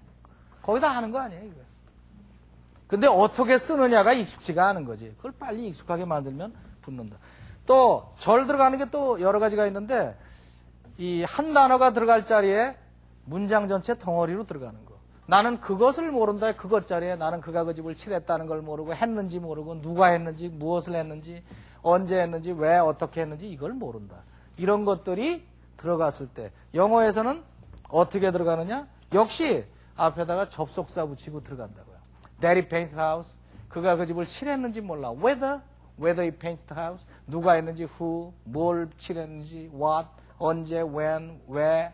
S1: 거의 다 하는 거 아니에요, 이거. 근데 어떻게 쓰느냐가 익숙지가 않은 거지. 그걸 빨리 익숙하게 만들면 붙는다. 또 절 들어가는 게 또 여러 가지가 있는데 이 한 단어가 들어갈 자리에 문장 전체 덩어리로 들어가는 거. 나는 그것을 모른다. 그것 자리에 나는 그가 그 집을 칠했다는 걸 모르고 했는지 모르고 누가 했는지 무엇을 했는지 언제 했는지 왜 어떻게 했는지 이걸 모른다. 이런 것들이 들어갔을 때 영어에서는 어떻게 들어가느냐? 역시 앞에다가 접속사 붙이고 들어간다고요. That he painted house. 그가 그 집을 칠했는지 몰라. Whether he painted house. 누가 했는지 who. 뭘 칠했는지 what. 언제 when 왜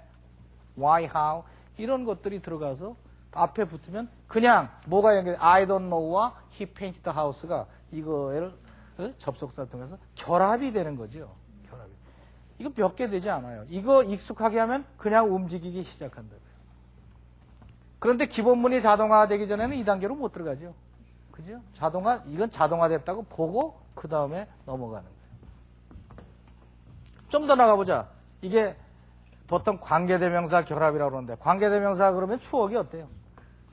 S1: why how. 이런 것들이 들어가서 앞에 붙으면 그냥 뭐가 연결 I don't know와 he painted the house가 이거를 접속사를 통해서 결합이 되는 거죠. 결합이. 이거 몇 개 되지 않아요. 이거 익숙하게 하면 그냥 움직이기 시작한다고요. 그런데 기본문이 자동화되기 전에는 이 단계로 못 들어가죠. 그죠? 이건 자동화됐다고 보고 그 다음에 넘어가는 거예요. 좀 더 나가보자. 이게 보통 관계대명사 결합이라고 그러는데 관계대명사 그러면 추억이 어때요?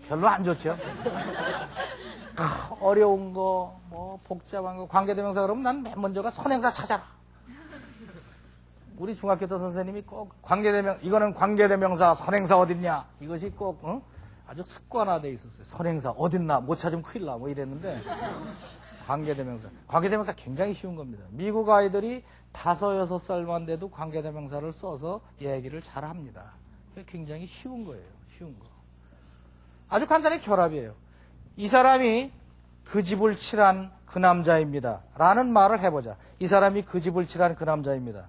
S1: 별로 안 좋죠. 어려운 거, 뭐 복잡한 거 관계대명사 그러면 난 맨 먼저가 선행사 찾아라. 우리 중학교 때 선생님이 꼭 이거는 관계대명사 선행사 어딨냐 이것이 꼭 아주 습관화돼 있었어요. 선행사 어딨나 못 찾으면 큰일 나 뭐 이랬는데 관계대명사 굉장히 쉬운 겁니다. 미국 아이들이 5, 6살만 돼도 관계대명사를 써서 얘기를 잘 합니다. 굉장히 쉬운 거예요. 쉬운 거. 아주 간단히 결합이에요. 이 사람이 그 집을 칠한 그 남자입니다. 라는 말을 해보자. 이 사람이 그 집을 칠한 그 남자입니다.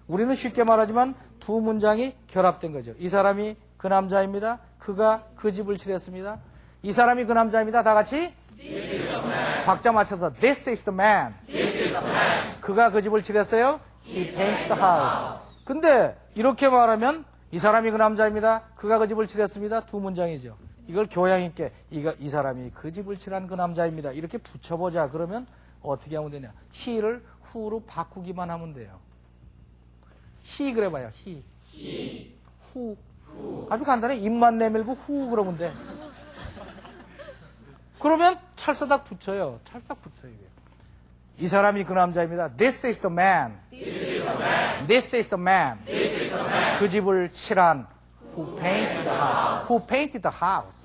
S1: 우리는 쉽게 말하지만 두 문장이 결합된 거죠. 이 사람이 그 남자입니다. 그가 그 집을 칠했습니다. 이 사람이 그 남자입니다. 다 같이 박자 맞춰서 This is the man. 그가 그 집을 칠했어요. He painted the house. 근데 이렇게 말하면 이 사람이 그 남자입니다. 그가 그 집을 칠했습니다. 두 문장이죠. 이걸 교양 있게 이 사람이 그 집을 칠한 그 남자입니다. 이렇게 붙여보자. 그러면 어떻게 하면 되냐? he를 who로 바꾸기만 하면 돼요. he 그래봐요. he. who. 아주 간단해. 입만 내밀고 who 그러면 돼. 그러면 찰싹 붙여요. 찰싹 붙여요. 이 사람이 그 남자입니다. This is the man. This is the man. 그 집을 칠한 who painted the house. Who painted the house.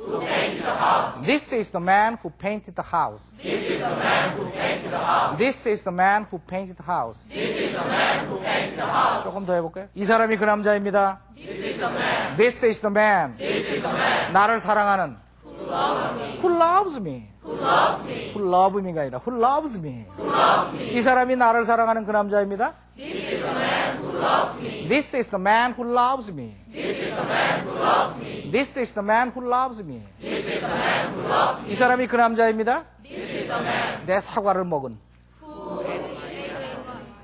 S1: This is the man who painted the house. This is the man who painted the house. This is the man who painted the house. This is the man who painted the house. 조금 더 해볼까요? 이 사람이 그 남자입니다. This is the man. This is the man. This is the man. 나를 사랑하는 Who loves me.
S3: Who loves me.
S1: Who love me가 아니라 Who loves me.
S3: Who loves me.
S1: 이 사람이 나를 사랑하는 그 남자입니다.
S3: This is the man who loves me.
S1: This is the man who loves me.
S3: This is the man who loves me.
S1: This is the man who loves me.
S3: This is the man who loves me.
S1: 이 사람이 그 남자입니다.
S3: This is the man
S1: 내 사과를 먹은.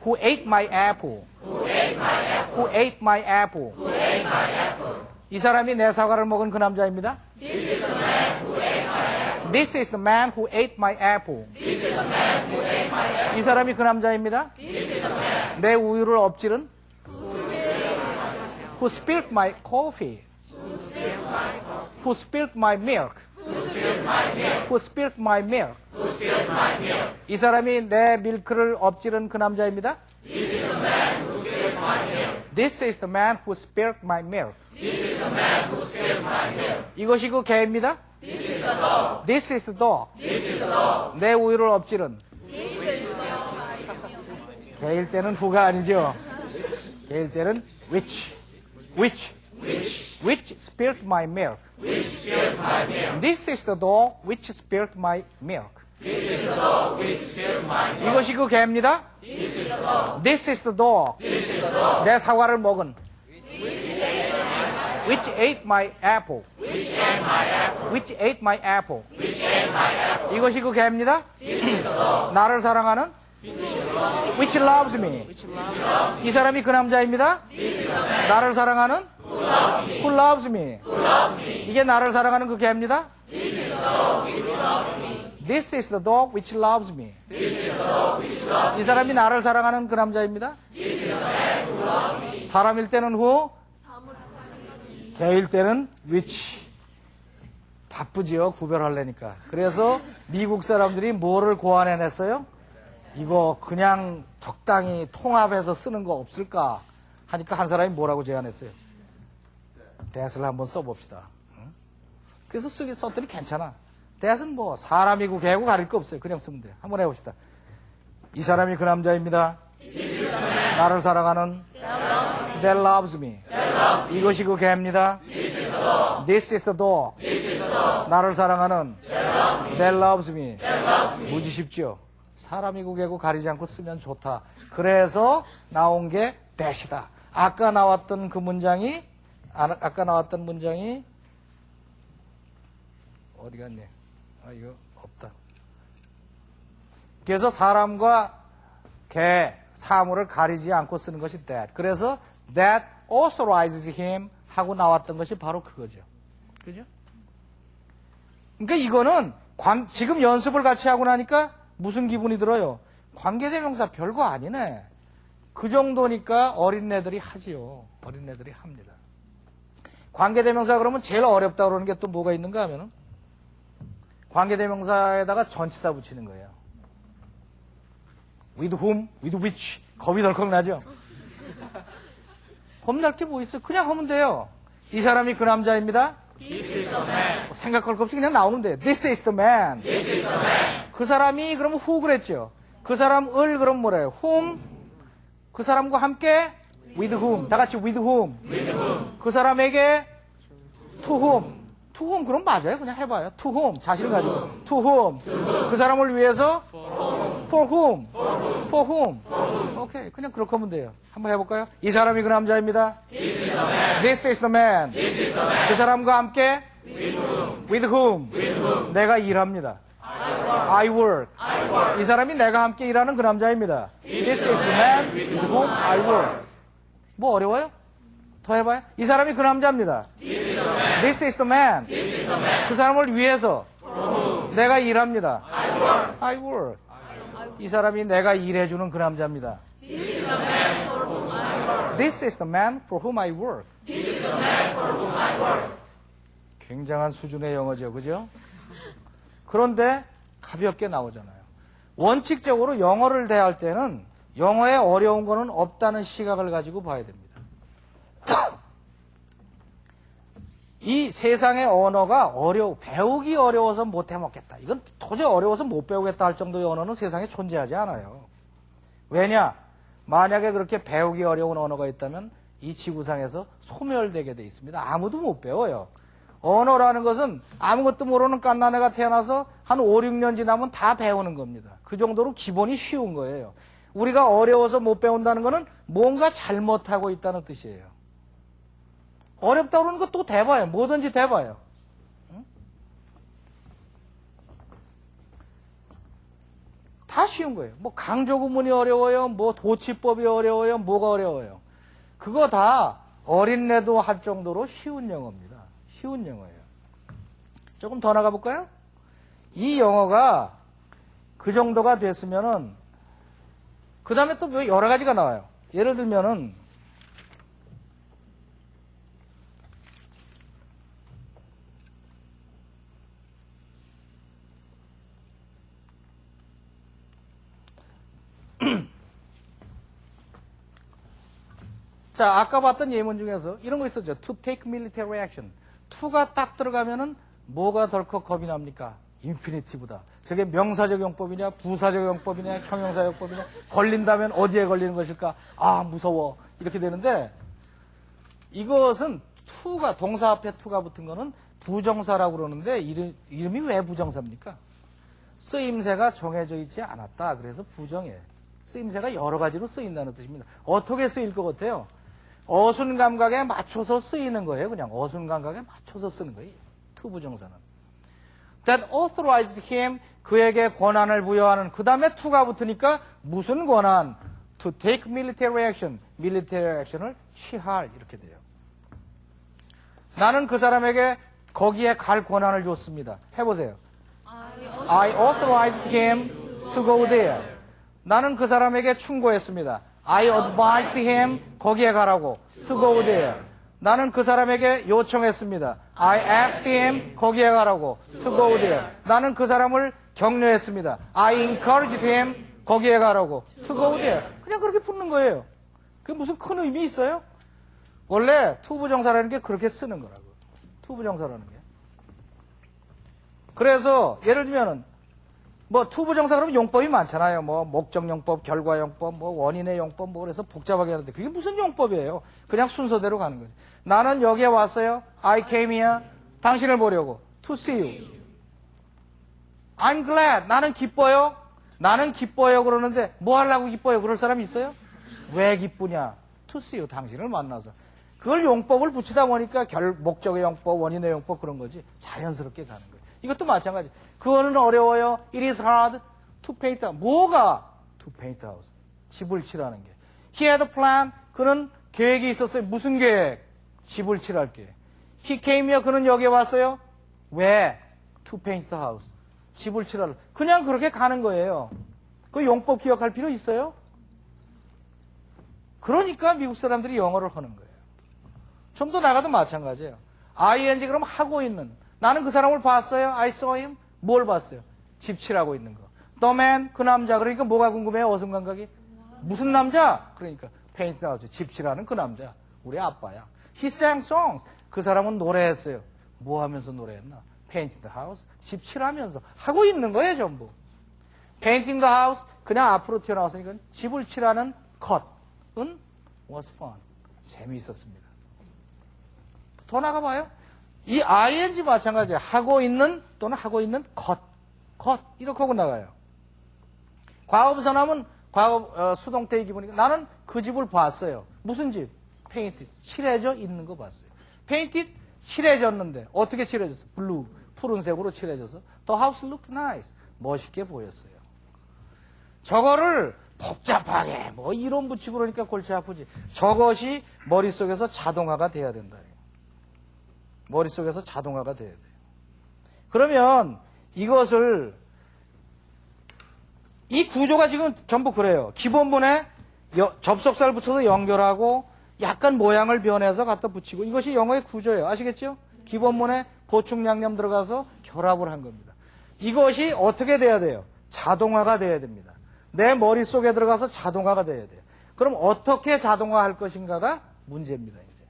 S1: Who ate my apple.
S3: who ate my apple.
S1: Who ate my apple.
S3: Who ate my apple.
S1: 이 사람이 내 사과를 먹은 그 남자입니다.
S3: This is the man who ate my apple.
S1: This is the man who ate my apple.
S3: This is the man who ate my apple.
S1: 이 사람이 그 남자입니다.
S3: This is the man
S1: 내 우유를 엎질은 Who spilled my coffee. Who spilled my milk.
S3: who spilled my milk.
S1: Who spilled my milk.
S3: Who spilled my milk.
S1: 이 사람이 내 밀크를 엎질은 그 남자입니다.
S3: This is the man who spilled my milk.
S1: This is the man who spilled my milk.
S3: This is the man who spilled my milk.
S1: 이것이 그 개입니다.
S3: This is the dog.
S1: This is the dog.
S3: This is the dog.
S1: 내 우유를 엎질은 개일 때는 who가 아니죠. 개일 때는 which. Which spilled my milk.
S3: Which spilled my milk.
S1: This is the dog which spilled my milk.
S3: This is the dog which spilled my milk.
S1: 이것이 그 개입니다.
S3: This is the dog.
S1: This is the dog.
S3: This is the dog.
S1: 내 사과를 먹은. Which ate my apple.
S3: Which ate my apple.
S1: Which ate my apple.
S3: Which ate my apple.
S1: 이것이 그 개입니다.
S3: This is the dog.
S1: 나를 사랑하는 which loves me. 이 사람이 그 남자입니다. 나를 사랑하는 who loves me. 이게 나를 사랑하는 그 개입니다. This is the dog which loves me. 이 사람이 나를 사랑하는 그 남자입니다. 사람일 때는 who, 개일 때는 which. 바쁘지요, 구별하려니까. 그래서 미국 사람들이 뭐를 고안해냈어요? 이거 그냥 적당히 통합해서 쓰는 거 없을까 하니까 한 사람이 뭐라고 제안했어요? that을 한번 써봅시다. 응? 그래서 썼더니 괜찮아. that은 뭐 사람이고 개고 가릴 거 없어요. 그냥 쓰면 돼요. 한번 해봅시다. 이 사람이 그 남자입니다. 나를 사랑하는 that loves me. 이것이 그 개입니다. This is the dog. 나를 사랑하는 that loves me. 무지 쉽죠? 사람이고 개고 가리지 않고 쓰면 좋다. 그래서 나온 게 that이다. 아까 나왔던 문장이 어디 갔니? 아, 이거 없다. 그래서 사람과 개, 사물을 가리지 않고 쓰는 것이 that. 그래서 that authorizes him 하고 나왔던 것이 바로 그거죠. 그죠? 그러니까 이거는 지금 연습을 같이 하고 나니까 무슨 기분이 들어요? 관계대명사 별거 아니네. 그 정도니까 어린애들이 하지요. 어린애들이 합니다. 관계대명사 그러면 제일 어렵다 그러는 게 또 뭐가 있는가 하면은 관계대명사에다가 전치사 붙이는 거예요. With whom, with which. 겁이 덜컥 나죠? 겁날 게 뭐 있어요? 그냥 하면 돼요. 이 사람이 그 남자입니다.
S3: This is the man.
S1: 생각할 거 없이 그냥 나오면 돼요. This is the man.
S3: This is the man.
S1: 그 사람이 그러면 who 그랬죠. 그 사람을 그럼 뭐래요? whom. 그 사람과 함께 with whom. 다 같이 with whom.
S3: With whom.
S1: 그 사람에게 to whom. to whom 그럼 맞아요. 그냥 해봐요. to whom. 자신을 가지고. to whom. 그 사람을 위해서 for whom. for whom. 오케이. 그냥 그렇게 하면 돼요. 한번 해볼까요? 이 사람이 그 남자입니다.
S3: This is the man.
S1: This is the man.
S3: This is the man.
S1: 그 사람과 함께
S3: With whom.
S1: with whom.
S3: With whom.
S1: 내가 일합니다. I work. 이 사람이 내가 함께 일하는 그 남자입니다. This is the man with whom I work. 뭐 어려워요? 더 해봐요. 이 사람이 그 남자입니다. This is the man.
S3: This is the man.
S1: 그 사람을 위해서 내가 일합니다. I work. 이 사람이 내가 일해주는 그 남자입니다.
S3: This is the man for whom I work.
S1: This is the man for whom I work.
S3: This is the man for whom I work.
S1: 굉장한 수준의 영어죠. 그죠? 그런데 가볍게 나오잖아요. 원칙적으로 영어를 대할 때는 영어에 어려운 거는 없다는 시각을 가지고 봐야 됩니다. 이 세상의 언어가 배우기 어려워서 못 해먹겠다. 이건 도저히 어려워서 못 배우겠다 할 정도의 언어는 세상에 존재하지 않아요. 왜냐? 만약에 그렇게 배우기 어려운 언어가 있다면 이 지구상에서 소멸되게 돼 있습니다. 아무도 못 배워요. 언어라는 것은 아무것도 모르는 갓난애가 태어나서 한 5, 6년 지나면 다 배우는 겁니다. 그 정도로 기본이 쉬운 거예요. 우리가 어려워서 못 배운다는 것은 뭔가 잘못하고 있다는 뜻이에요. 어렵다고 그러는 거 또 대봐요. 뭐든지 대봐요. 응? 다 쉬운 거예요. 뭐 강조구문이 어려워요. 뭐 도치법이 어려워요. 뭐가 어려워요. 그거 다 어린애도 할 정도로 쉬운 영어입니다. 쉬운 영어예요. 조금 더 나가 볼까요? 이 영어가 그 정도가 됐으면은 그 다음에 또 여러 가지가 나와요. 예를 들면은 자, 아까 봤던 예문 중에서 이런 거 있었죠. To take military action. to가 딱 들어가면은 뭐가 덜컥 겁이 납니까? 인피니티브다. 저게 명사적 용법이냐, 부사적 용법이냐, 형용사 용법이냐, 걸린다면 어디에 걸리는 것일까? 아, 무서워. 이렇게 되는데 이것은 to가, 동사 앞에 to가 붙은 거는 부정사라고 그러는데 이름이 왜 부정사입니까? 쓰임새가 정해져 있지 않았다. 그래서 부정해. 쓰임새가 여러 가지로 쓰인다는 뜻입니다. 어떻게 쓰일 것 같아요? 어순감각에 맞춰서 쓰이는 거예요. 그냥 어순감각에 맞춰서 쓰는 거예요. to 부정사는. That authorized him, 그에게 권한을 부여하는, 그 다음에 to가 붙으니까 무슨 권한? To take military action, military action을 취할, 이렇게 돼요. 나는 그 사람에게 거기에 갈 권한을 줬습니다. 해보세요. I authorized him to go there. 나는 그 사람에게 충고했습니다. I advised him 거기에 가라고. To go there. 나는 그 사람에게 요청했습니다. I asked him 거기에 가라고. To go there. 나는 그 사람을 격려했습니다. I encouraged him 거기에 가라고. To go there. 그냥 그렇게 붙는 거예요. 그게 무슨 큰 의미 있어요? 원래 to 부정사라는 게 그렇게 쓰는 거라고. to 부정사라는 게. 그래서 예를 들면은 뭐 투부정사 그러면 용법이 많잖아요. 뭐 목적용법, 결과용법, 뭐 원인의 용법, 뭐 그래서 복잡하게 하는데 그게 무슨 용법이에요? 그냥 순서대로 가는 거죠. 나는 여기에 왔어요. I came here. 당신을 보려고. To see you. I'm glad. 나는 기뻐요. 나는 기뻐요 그러는데 뭐 하려고 기뻐요? 그럴 사람이 있어요? 왜 기쁘냐? To see you. 당신을 만나서. 그걸 용법을 붙이다 보니까 목적의 용법, 원인의 용법 그런 거지. 자연스럽게 가는 거예요. 이것도 마찬가지. 그거는 어려워요. It is hard to paint a house. 뭐가? To paint a house. 집을 칠하는 게. He had a plan. 그는 계획이 있었어요. 무슨 계획? 집을 칠할 계획. He came here. 그는 여기에 왔어요. 왜? To paint the house. 집을 칠하려. 그냥 그렇게 가는 거예요. 그 용법 기억할 필요 있어요? 그러니까 미국 사람들이 영어를 하는 거예요. 좀 더 나가도 마찬가지예요. ing 그럼 하고 있는. 나는 그 사람을 봤어요. I saw him. 뭘 봤어요? 집 칠하고 있는 거. The man, 그 남자. 그러니까 뭐가 궁금해요? 어순감각이. 무슨 남자? 그러니까 paint the house. 집 칠하는 그 남자. 우리 아빠야. He sang songs. 그 사람은 노래했어요. 뭐 하면서 노래했나? Paint the house. 집 칠하면서. 하고 있는 거예요, 전부. Painting the house. 그냥 앞으로 튀어나왔으니까 집을 칠하는 것은 was fun. 재미있었습니다. 더 나가봐요. 이 ing 마찬가지예요. 하고 있는 또는 하고 있는 것 이렇게 하고 나가요. 과거부사나면 과거 수동태의 기본이니까 나는 그 집을 봤어요. 무슨 집? 페인트 칠해져 있는 거 봤어요. 페인트 칠해졌는데 어떻게 칠해졌어? 블루 푸른색으로 칠해져서 The house looked nice. 멋있게 보였어요. 저거를 복잡하게 뭐 이론 붙이고 그러니까 골치 아프지. 저것이 머릿속에서 자동화가 돼야 된다. 머릿속에서 자동화가 돼야 돼요. 그러면 이것을 이 구조가 지금 전부 그래요. 기본문에 접속사를 붙여서 연결하고 약간 모양을 변해서 갖다 붙이고 이것이 영어의 구조예요. 아시겠죠? 기본문에 보충 양념 들어가서 결합을 한 겁니다. 이것이 어떻게 돼야 돼요? 자동화가 돼야 됩니다. 내 머릿속에 들어가서 자동화가 돼야 돼요. 그럼 어떻게 자동화할 것인가가 문제입니다. 이제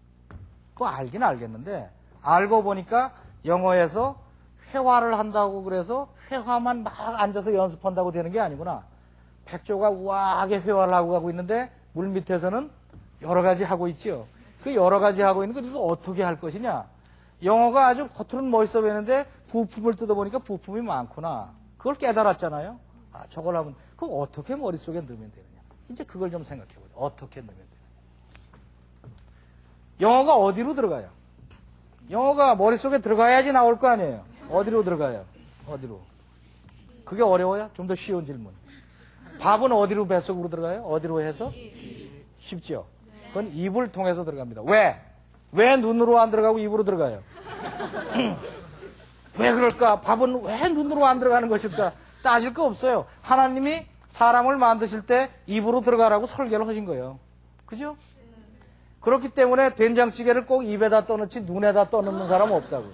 S1: 그거 알긴 알겠는데 알고 보니까 영어에서 회화를 한다고 그래서 회화만 막 앉아서 연습한다고 되는 게 아니구나. 백조가 우아하게 회화를 하고 가고 있는데 물 밑에서는 여러 가지 하고 있죠. 그 여러 가지 하고 있는 걸 이거 어떻게 할 것이냐. 영어가 아주 겉으로는 멋있어 보이는데 부품을 뜯어보니까 부품이 많구나. 그걸 깨달았잖아요. 아, 저걸 하면, 그럼 어떻게 머릿속에 넣으면 되느냐. 이제 그걸 좀 생각해보죠. 어떻게 넣으면 되느냐. 영어가 어디로 들어가요? 영어가 머릿속에 들어가야지 나올 거 아니에요. 어디로 들어가요? 어디로? 그게 어려워요? 좀 더 쉬운 질문. 밥은 어디로 뱃속으로 들어가요? 어디로 해서? 쉽죠? 그건 입을 통해서 들어갑니다. 왜? 왜 눈으로 안 들어가고 입으로 들어가요? 왜 그럴까? 밥은 왜 눈으로 안 들어가는 것일까? 따질 거 없어요. 하나님이 사람을 만드실 때 입으로 들어가라고 설계를 하신 거예요. 그죠? 그렇기 때문에 된장찌개를 꼭 입에다 떠넣지 눈에다 떠넣는 사람은 없다고요.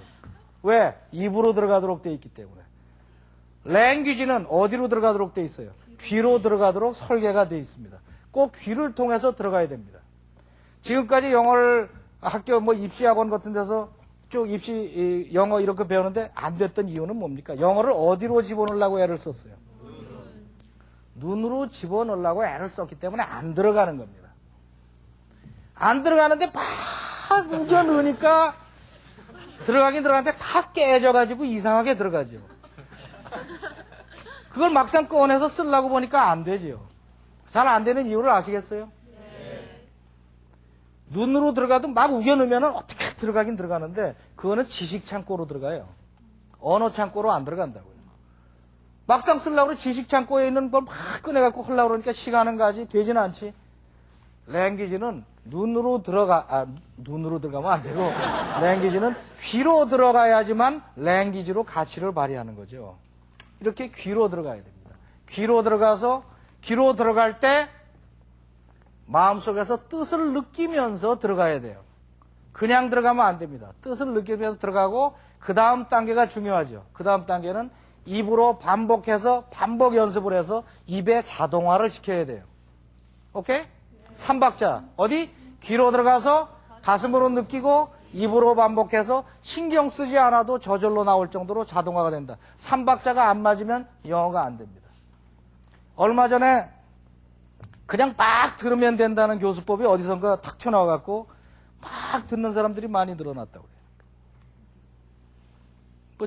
S1: 왜? 입으로 들어가도록 돼 있기 때문에. 랭귀지는 어디로 들어가도록 돼 있어요? 귀로 들어가도록 설계가 돼 있습니다. 꼭 귀를 통해서 들어가야 됩니다. 지금까지 영어를 학교 뭐 입시학원 같은 데서 쭉 영어 이렇게 배우는데 안 됐던 이유는 뭡니까? 영어를 어디로 집어넣으려고 애를 썼어요? 눈으로 집어넣으려고 애를 썼기 때문에 안 들어가는 겁니다. 안 들어가는데 막 우겨 넣으니까 들어가긴 들어가는데 다 깨져가지고 이상하게 들어가죠. 그걸 막상 꺼내서 쓰려고 보니까 안 되죠. 잘 안 되는 이유를 아시겠어요? 눈으로 들어가도 막 우겨 넣으면 어떻게 들어가긴 들어가는데 그거는 지식 창고로 들어가요. 언어 창고로 안 들어간다고요. 막상 쓰려고 지식 창고에 있는 걸 막 꺼내갖고 하려고 그러니까 시간은 가지 되지는 않지. 랭귀지는 눈으로 들어가면 안 되고 랭귀지는 귀로 들어가야지만 랭귀지로 가치를 발휘하는 거죠. 이렇게 귀로 들어가야 됩니다. 귀로 들어갈 때 마음속에서 뜻을 느끼면서 들어가야 돼요. 그냥 들어가면 안 됩니다. 뜻을 느끼면서 들어가고 그 다음 단계가 중요하죠. 그 다음 단계는 입으로 반복해서 반복 연습을 해서 입에 자동화를 시켜야 돼요. 오케이? 3박자. 어디? 귀로 들어가서 가슴으로 느끼고 입으로 반복해서 신경 쓰지 않아도 저절로 나올 정도로 자동화가 된다. 3박자가 안 맞으면 영어가 안 됩니다. 얼마 전에 그냥 막 들으면 된다는 교수법이 어디선가 탁 튀어나와갖고 막 듣는 사람들이 많이 늘어났다고 그래요.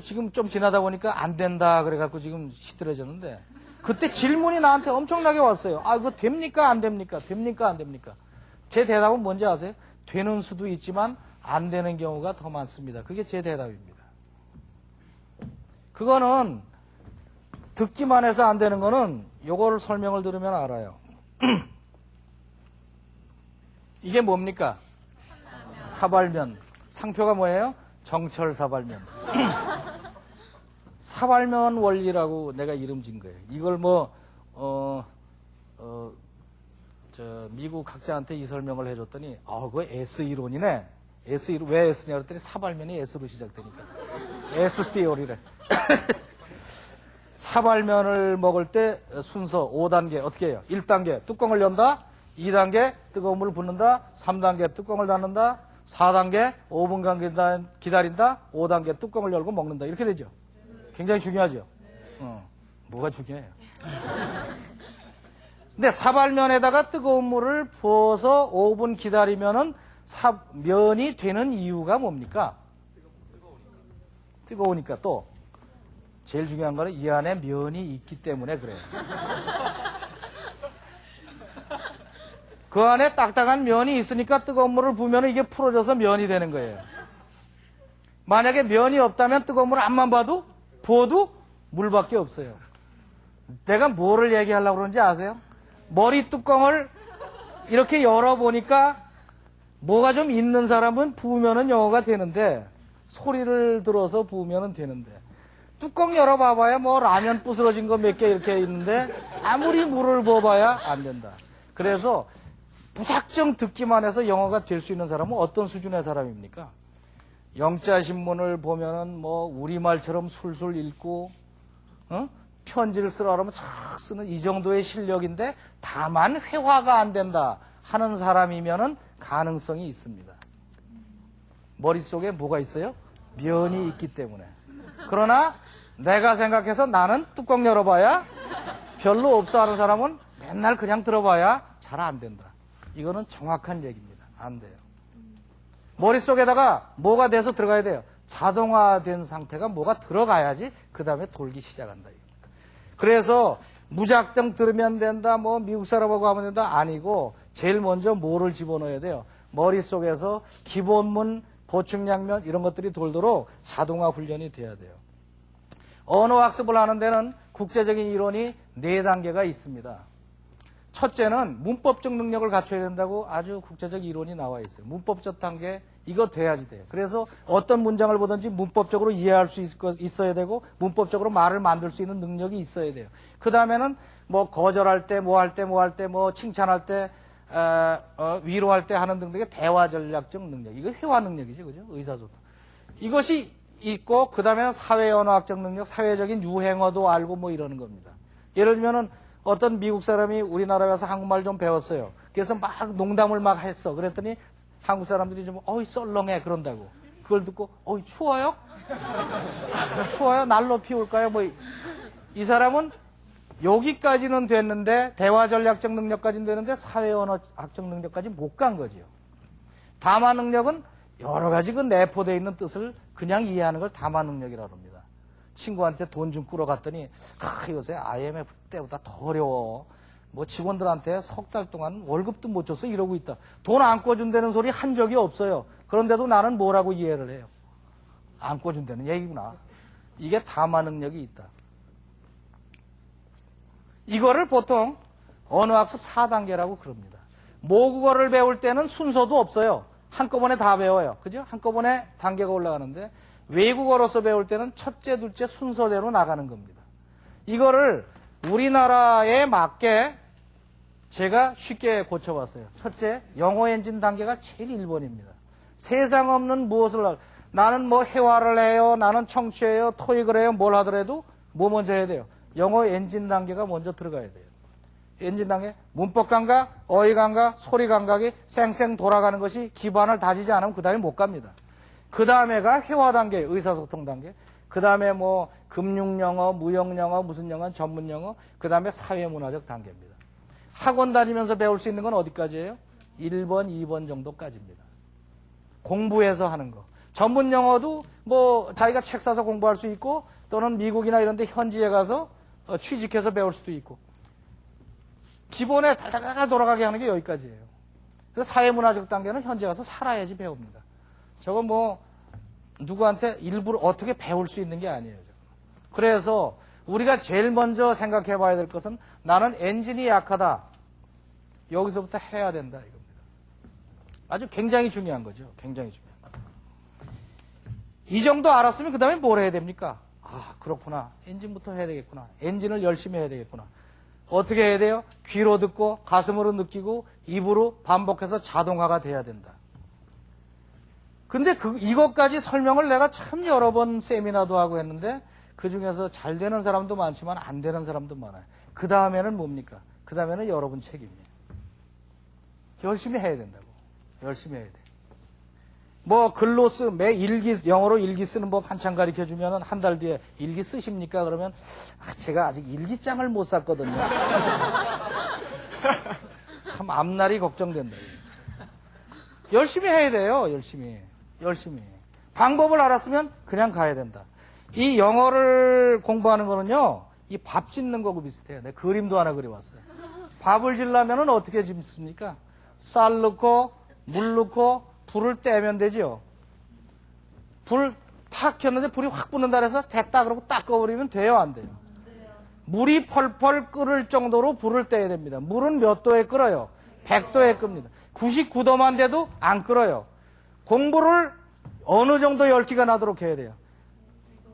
S1: 지금 좀 지나다 보니까 안 된다 그래갖고 지금 시들해졌는데 그때 질문이 나한테 엄청나게 왔어요. 아, 그거 됩니까? 안 됩니까? 됩니까? 안 됩니까? 제 대답은 뭔지 아세요? 되는 수도 있지만 안 되는 경우가 더 많습니다. 그게 제 대답입니다. 그거는 듣기만 해서 안 되는 거는 요거를 설명을 들으면 알아요. 이게 뭡니까? 사발면. 상표가 뭐예요? 정철사발면. 사발면 원리라고 내가 이름 진 거예요. 이걸 미국 학자한테 이 설명을 해줬더니, 그거 S 이론이네. S 이론, 왜 S냐 그랬더니 사발면이 S로 시작되니까. S 피오리래. 사발면을 먹을 때 순서 5단계 어떻게 해요? 1단계 뚜껑을 연다. 2단계 뜨거운 물을 붓는다. 3단계 뚜껑을 닫는다. 4단계 5분간 기다린다. 5단계 뚜껑을 열고 먹는다. 이렇게 되죠. 굉장히 중요하죠. 뭐가 중요해요? 근데 사발면에다가 뜨거운 물을 부어서 5분 기다리면은 면이 되는 이유가 뭡니까? 뜨거우니까. 또 제일 중요한 거는 이 안에 면이 있기 때문에 그래요. 그 안에 딱딱한 면이 있으니까 뜨거운 물을 부으면 이게 풀어져서 면이 되는 거예요. 만약에 면이 없다면 뜨거운 물 앞만 봐도 부어도 물밖에 없어요. 내가 뭐를 얘기하려고 그러는지 아세요? 머리 뚜껑을 이렇게 열어보니까 뭐가 좀 있는 사람은 부으면은 영어가 되는데 소리를 들어서 부으면은 되는데 뚜껑 열어봐봐야 뭐 라면 부스러진 거 몇 개 이렇게 있는데 아무리 물을 부어봐야 안 된다. 그래서 무작정 듣기만 해서 영어가 될 수 있는 사람은 어떤 수준의 사람입니까? 영자신문을 보면은 뭐 우리말처럼 술술 읽고 편지를 쓰라 그러면 착 쓰는 이 정도의 실력인데 다만 회화가 안 된다 하는 사람이면은 가능성이 있습니다. 머릿속에 뭐가 있어요? 면이 있기 때문에. 그러나 내가 생각해서 나는 뚜껑 열어봐야 별로 없어 하는 사람은 맨날 그냥 들어봐야 잘 안 된다. 이거는 정확한 얘기입니다. 안 돼요. 머릿속에다가 뭐가 돼서 들어가야 돼요? 자동화된 상태가 뭐가 들어가야지 그 다음에 돌기 시작한다. 그래서 무작정 들으면 된다, 뭐 미국 사람하고 하면 된다 아니고 제일 먼저 뭐를 집어넣어야 돼요. 머릿속에서 기본문, 보충양면 이런 것들이 돌도록 자동화 훈련이 돼야 돼요. 언어학습을 하는 데는 국제적인 이론이 4단계가 있습니다. 첫째는 문법적 능력을 갖춰야 된다고 아주 국제적 이론이 나와 있어요. 문법적 단계 이거 돼야지 돼요. 그래서 어떤 문장을 보든지 문법적으로 이해할 수 있어야 되고 문법적으로 말을 만들 수 있는 능력이 있어야 돼요. 그 다음에는 뭐 거절할 때, 뭐 할 때, 뭐 칭찬할 때, 위로할 때 하는 등등의 대화 전략적 능력. 이거 회화 능력이지, 그죠? 의사소통. 이것이 있고 그 다음에는 사회 언어학적 능력, 사회적인 유행어도 알고 뭐 이러는 겁니다. 예를 들면은 어떤 미국 사람이 우리나라에 와서 한국말 좀 배웠어요. 그래서 막 농담을 막 했어. 그랬더니 한국 사람들이 좀 어이 썰렁해 그런다고. 그걸 듣고 어이 추워요? 추워요? 난로 피울까요? 뭐 이 사람은 여기까지는 됐는데 대화 전략적 능력까지는 되는데 사회 언어학적 능력까지 못 간 거지요. 담화 능력은 여러 가지 그 내포되어 있는 뜻을 그냥 이해하는 걸 담화 능력이라고 합니다. 친구한테 돈 좀 끌어갔더니 요새 IMF 때보다 더 어려워. 뭐 직원들한테 석 달 동안 월급도 못 줬어 이러고 있다. 돈 안 꿔준다는 소리 한 적이 없어요. 그런데도 나는 뭐라고 이해를 해요. 안 꿔준다는 얘기구나. 이게 담화 능력이 있다. 이거를 보통 언어학습 4단계라고 그럽니다. 모국어를 배울 때는 순서도 없어요. 한꺼번에 다 배워요. 그죠? 한꺼번에 단계가 올라가는데 외국어로서 배울 때는 첫째, 둘째 순서대로 나가는 겁니다. 이거를 우리나라에 맞게 제가 쉽게 고쳐봤어요. 첫째, 영어 엔진 단계가 제일 1번입니다. 세상 없는 무엇을 나는 뭐 회화를 해요, 나는 청취해요, 토익을 해요, 뭘 하더라도 뭐 먼저 해야 돼요? 영어 엔진 단계가 먼저 들어가야 돼요. 엔진 단계, 문법 감각, 어휘 감각, 소리 감각이 쌩쌩 돌아가는 것이 기반을 다지지 않으면 그 다음에 못 갑니다. 그 다음에가 회화 단계, 의사소통 단계. 그 다음에 뭐 금융영어, 무역영어, 무슨 영어, 전문영어. 그 다음에 사회문화적 단계입니다. 학원 다니면서 배울 수 있는 건 어디까지예요? 1번, 2번 정도까지입니다. 공부해서 하는 거. 전문영어도 뭐 자기가 책 사서 공부할 수 있고 또는 미국이나 이런 데 현지에 가서 취직해서 배울 수도 있고. 기본에 달달달 돌아가게 하는 게 여기까지예요. 그래서 사회문화적 단계는 현지 가서 살아야지 배웁니다. 저건 뭐 누구한테 일부러 어떻게 배울 수 있는 게 아니에요. 그래서 우리가 제일 먼저 생각해 봐야 될 것은 나는 엔진이 약하다. 여기서부터 해야 된다 이겁니다. 아주 굉장히 중요한 거죠. 굉장히 중요한 거. 이 정도 알았으면 그 다음에 뭘 해야 됩니까? 아 그렇구나. 엔진부터 해야 되겠구나. 엔진을 열심히 해야 되겠구나. 어떻게 해야 돼요? 귀로 듣고 가슴으로 느끼고 입으로 반복해서 자동화가 돼야 된다. 근데 이것까지 설명을 내가 참 여러 번 세미나도 하고 했는데 그 중에서 잘 되는 사람도 많지만 안 되는 사람도 많아요. 그 다음에는 뭡니까? 그 다음에는 여러분 책임이에요. 열심히 해야 된다고. 열심히 해야 돼. 뭐 글로 매 일기 영어로 일기 쓰는 법 한참 가르쳐 주면은 한 달 뒤에 일기 쓰십니까? 그러면 제가 아직 일기장을 못 샀거든요. 참 앞날이 걱정된다. 열심히 해야 돼요. 열심히. 방법을 알았으면 그냥 가야 된다. 이 영어를 공부하는 거는요. 이 밥 짓는 거하고 비슷해요. 내가 그림도 하나 그려왔어요. 밥을 짓려면은 어떻게 짓습니까? 쌀 넣고 물 넣고 불을 떼면 되죠. 불 탁 켰는데 불이 확 붙는다 그래서 됐다 그러고 딱 꺼버리면 돼요, 안 돼요? 물이 펄펄 끓을 정도로 불을 떼야 됩니다. 물은 몇 도에 끓어요? 100도에 끕니다. 99도만 돼도 안 끓어요. 공부를 어느 정도 열기가 나도록 해야 돼요.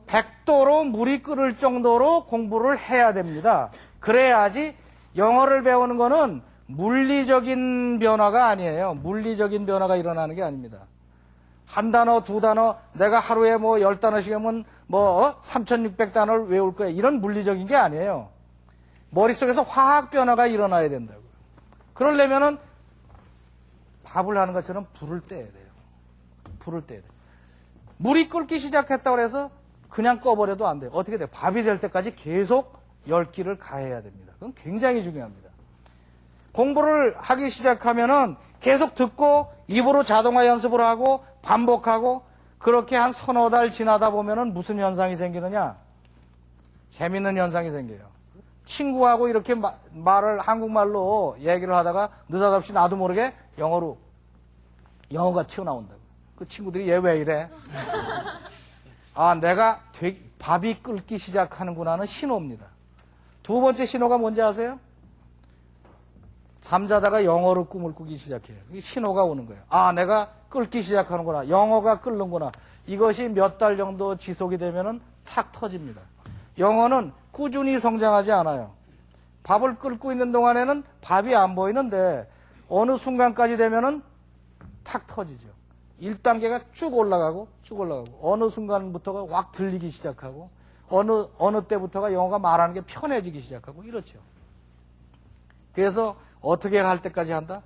S1: 100도로 물이 끓을 정도로 공부를 해야 됩니다. 그래야지 영어를 배우는 거는 물리적인 변화가 아니에요. 물리적인 변화가 일어나는 게 아닙니다. 한 단어, 두 단어, 내가 하루에 뭐 10단어씩 하면 뭐 3,600단어를 외울 거야. 이런 물리적인 게 아니에요. 머릿속에서 화학 변화가 일어나야 된다고요. 그러려면은 밥을 하는 것처럼 불을 떼야 돼요. 불을 떼야 돼요. 물이 끓기 시작했다고 해서 그냥 꺼버려도 안 돼요. 어떻게 돼요? 밥이 될 때까지 계속 열기를 가해야 됩니다. 그건 굉장히 중요합니다. 공부를 하기 시작하면은 계속 듣고 입으로 자동화 연습을 하고 반복하고 그렇게 한 서너 달 지나다 보면은 무슨 현상이 생기느냐? 재밌는 현상이 생겨요. 친구하고 이렇게 말을 한국말로 얘기를 하다가 느닷없이 나도 모르게 영어가 튀어나온다고. 그 친구들이 얘 왜 이래? 아, 내가 밥이 끓기 시작하는구나 하는 신호입니다. 두 번째 신호가 뭔지 아세요? 잠자다가 영어로 꿈을 꾸기 시작해요. 이 신호가 오는 거예요. 아, 내가 끓기 시작하는구나. 영어가 끓는구나. 이것이 몇 달 정도 지속이 되면은 탁 터집니다. 영어는 꾸준히 성장하지 않아요. 밥을 끓고 있는 동안에는 밥이 안 보이는데 어느 순간까지 되면은 탁 터지죠. 1단계가 쭉 올라가고 어느 순간부터가 확 들리기 시작하고 어느 때부터가 영어가 말하는 게 편해지기 시작하고 이렇죠. 그래서 어떻게 할 때까지 한다?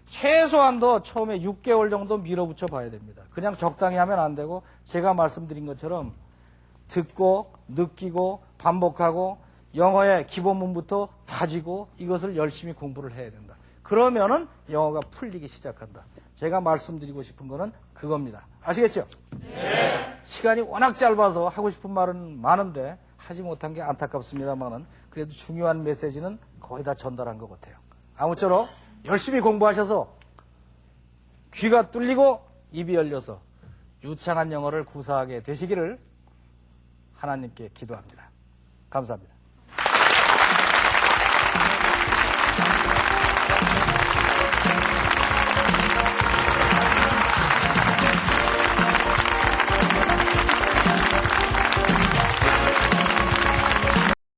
S1: 최소한도 처음에 6개월 정도 밀어붙여 봐야 됩니다. 그냥 적당히 하면 안 되고 제가 말씀드린 것처럼 듣고 느끼고 반복하고 영어의 기본문부터 다지고 이것을 열심히 공부를 해야 된다. 그러면은 영어가 풀리기 시작한다. 제가 말씀드리고 싶은 거는 그겁니다. 아시겠죠?
S3: 네.
S1: 시간이 워낙 짧아서 하고 싶은 말은 많은데 하지 못한 게 안타깝습니다만은 그래도 중요한 메시지는 거의 다 전달한 것 같아요. 아무쪼록 열심히 공부하셔서 귀가 뚫리고 입이 열려서 유창한 영어를 구사하게 되시기를 하나님께 기도합니다. 감사합니다.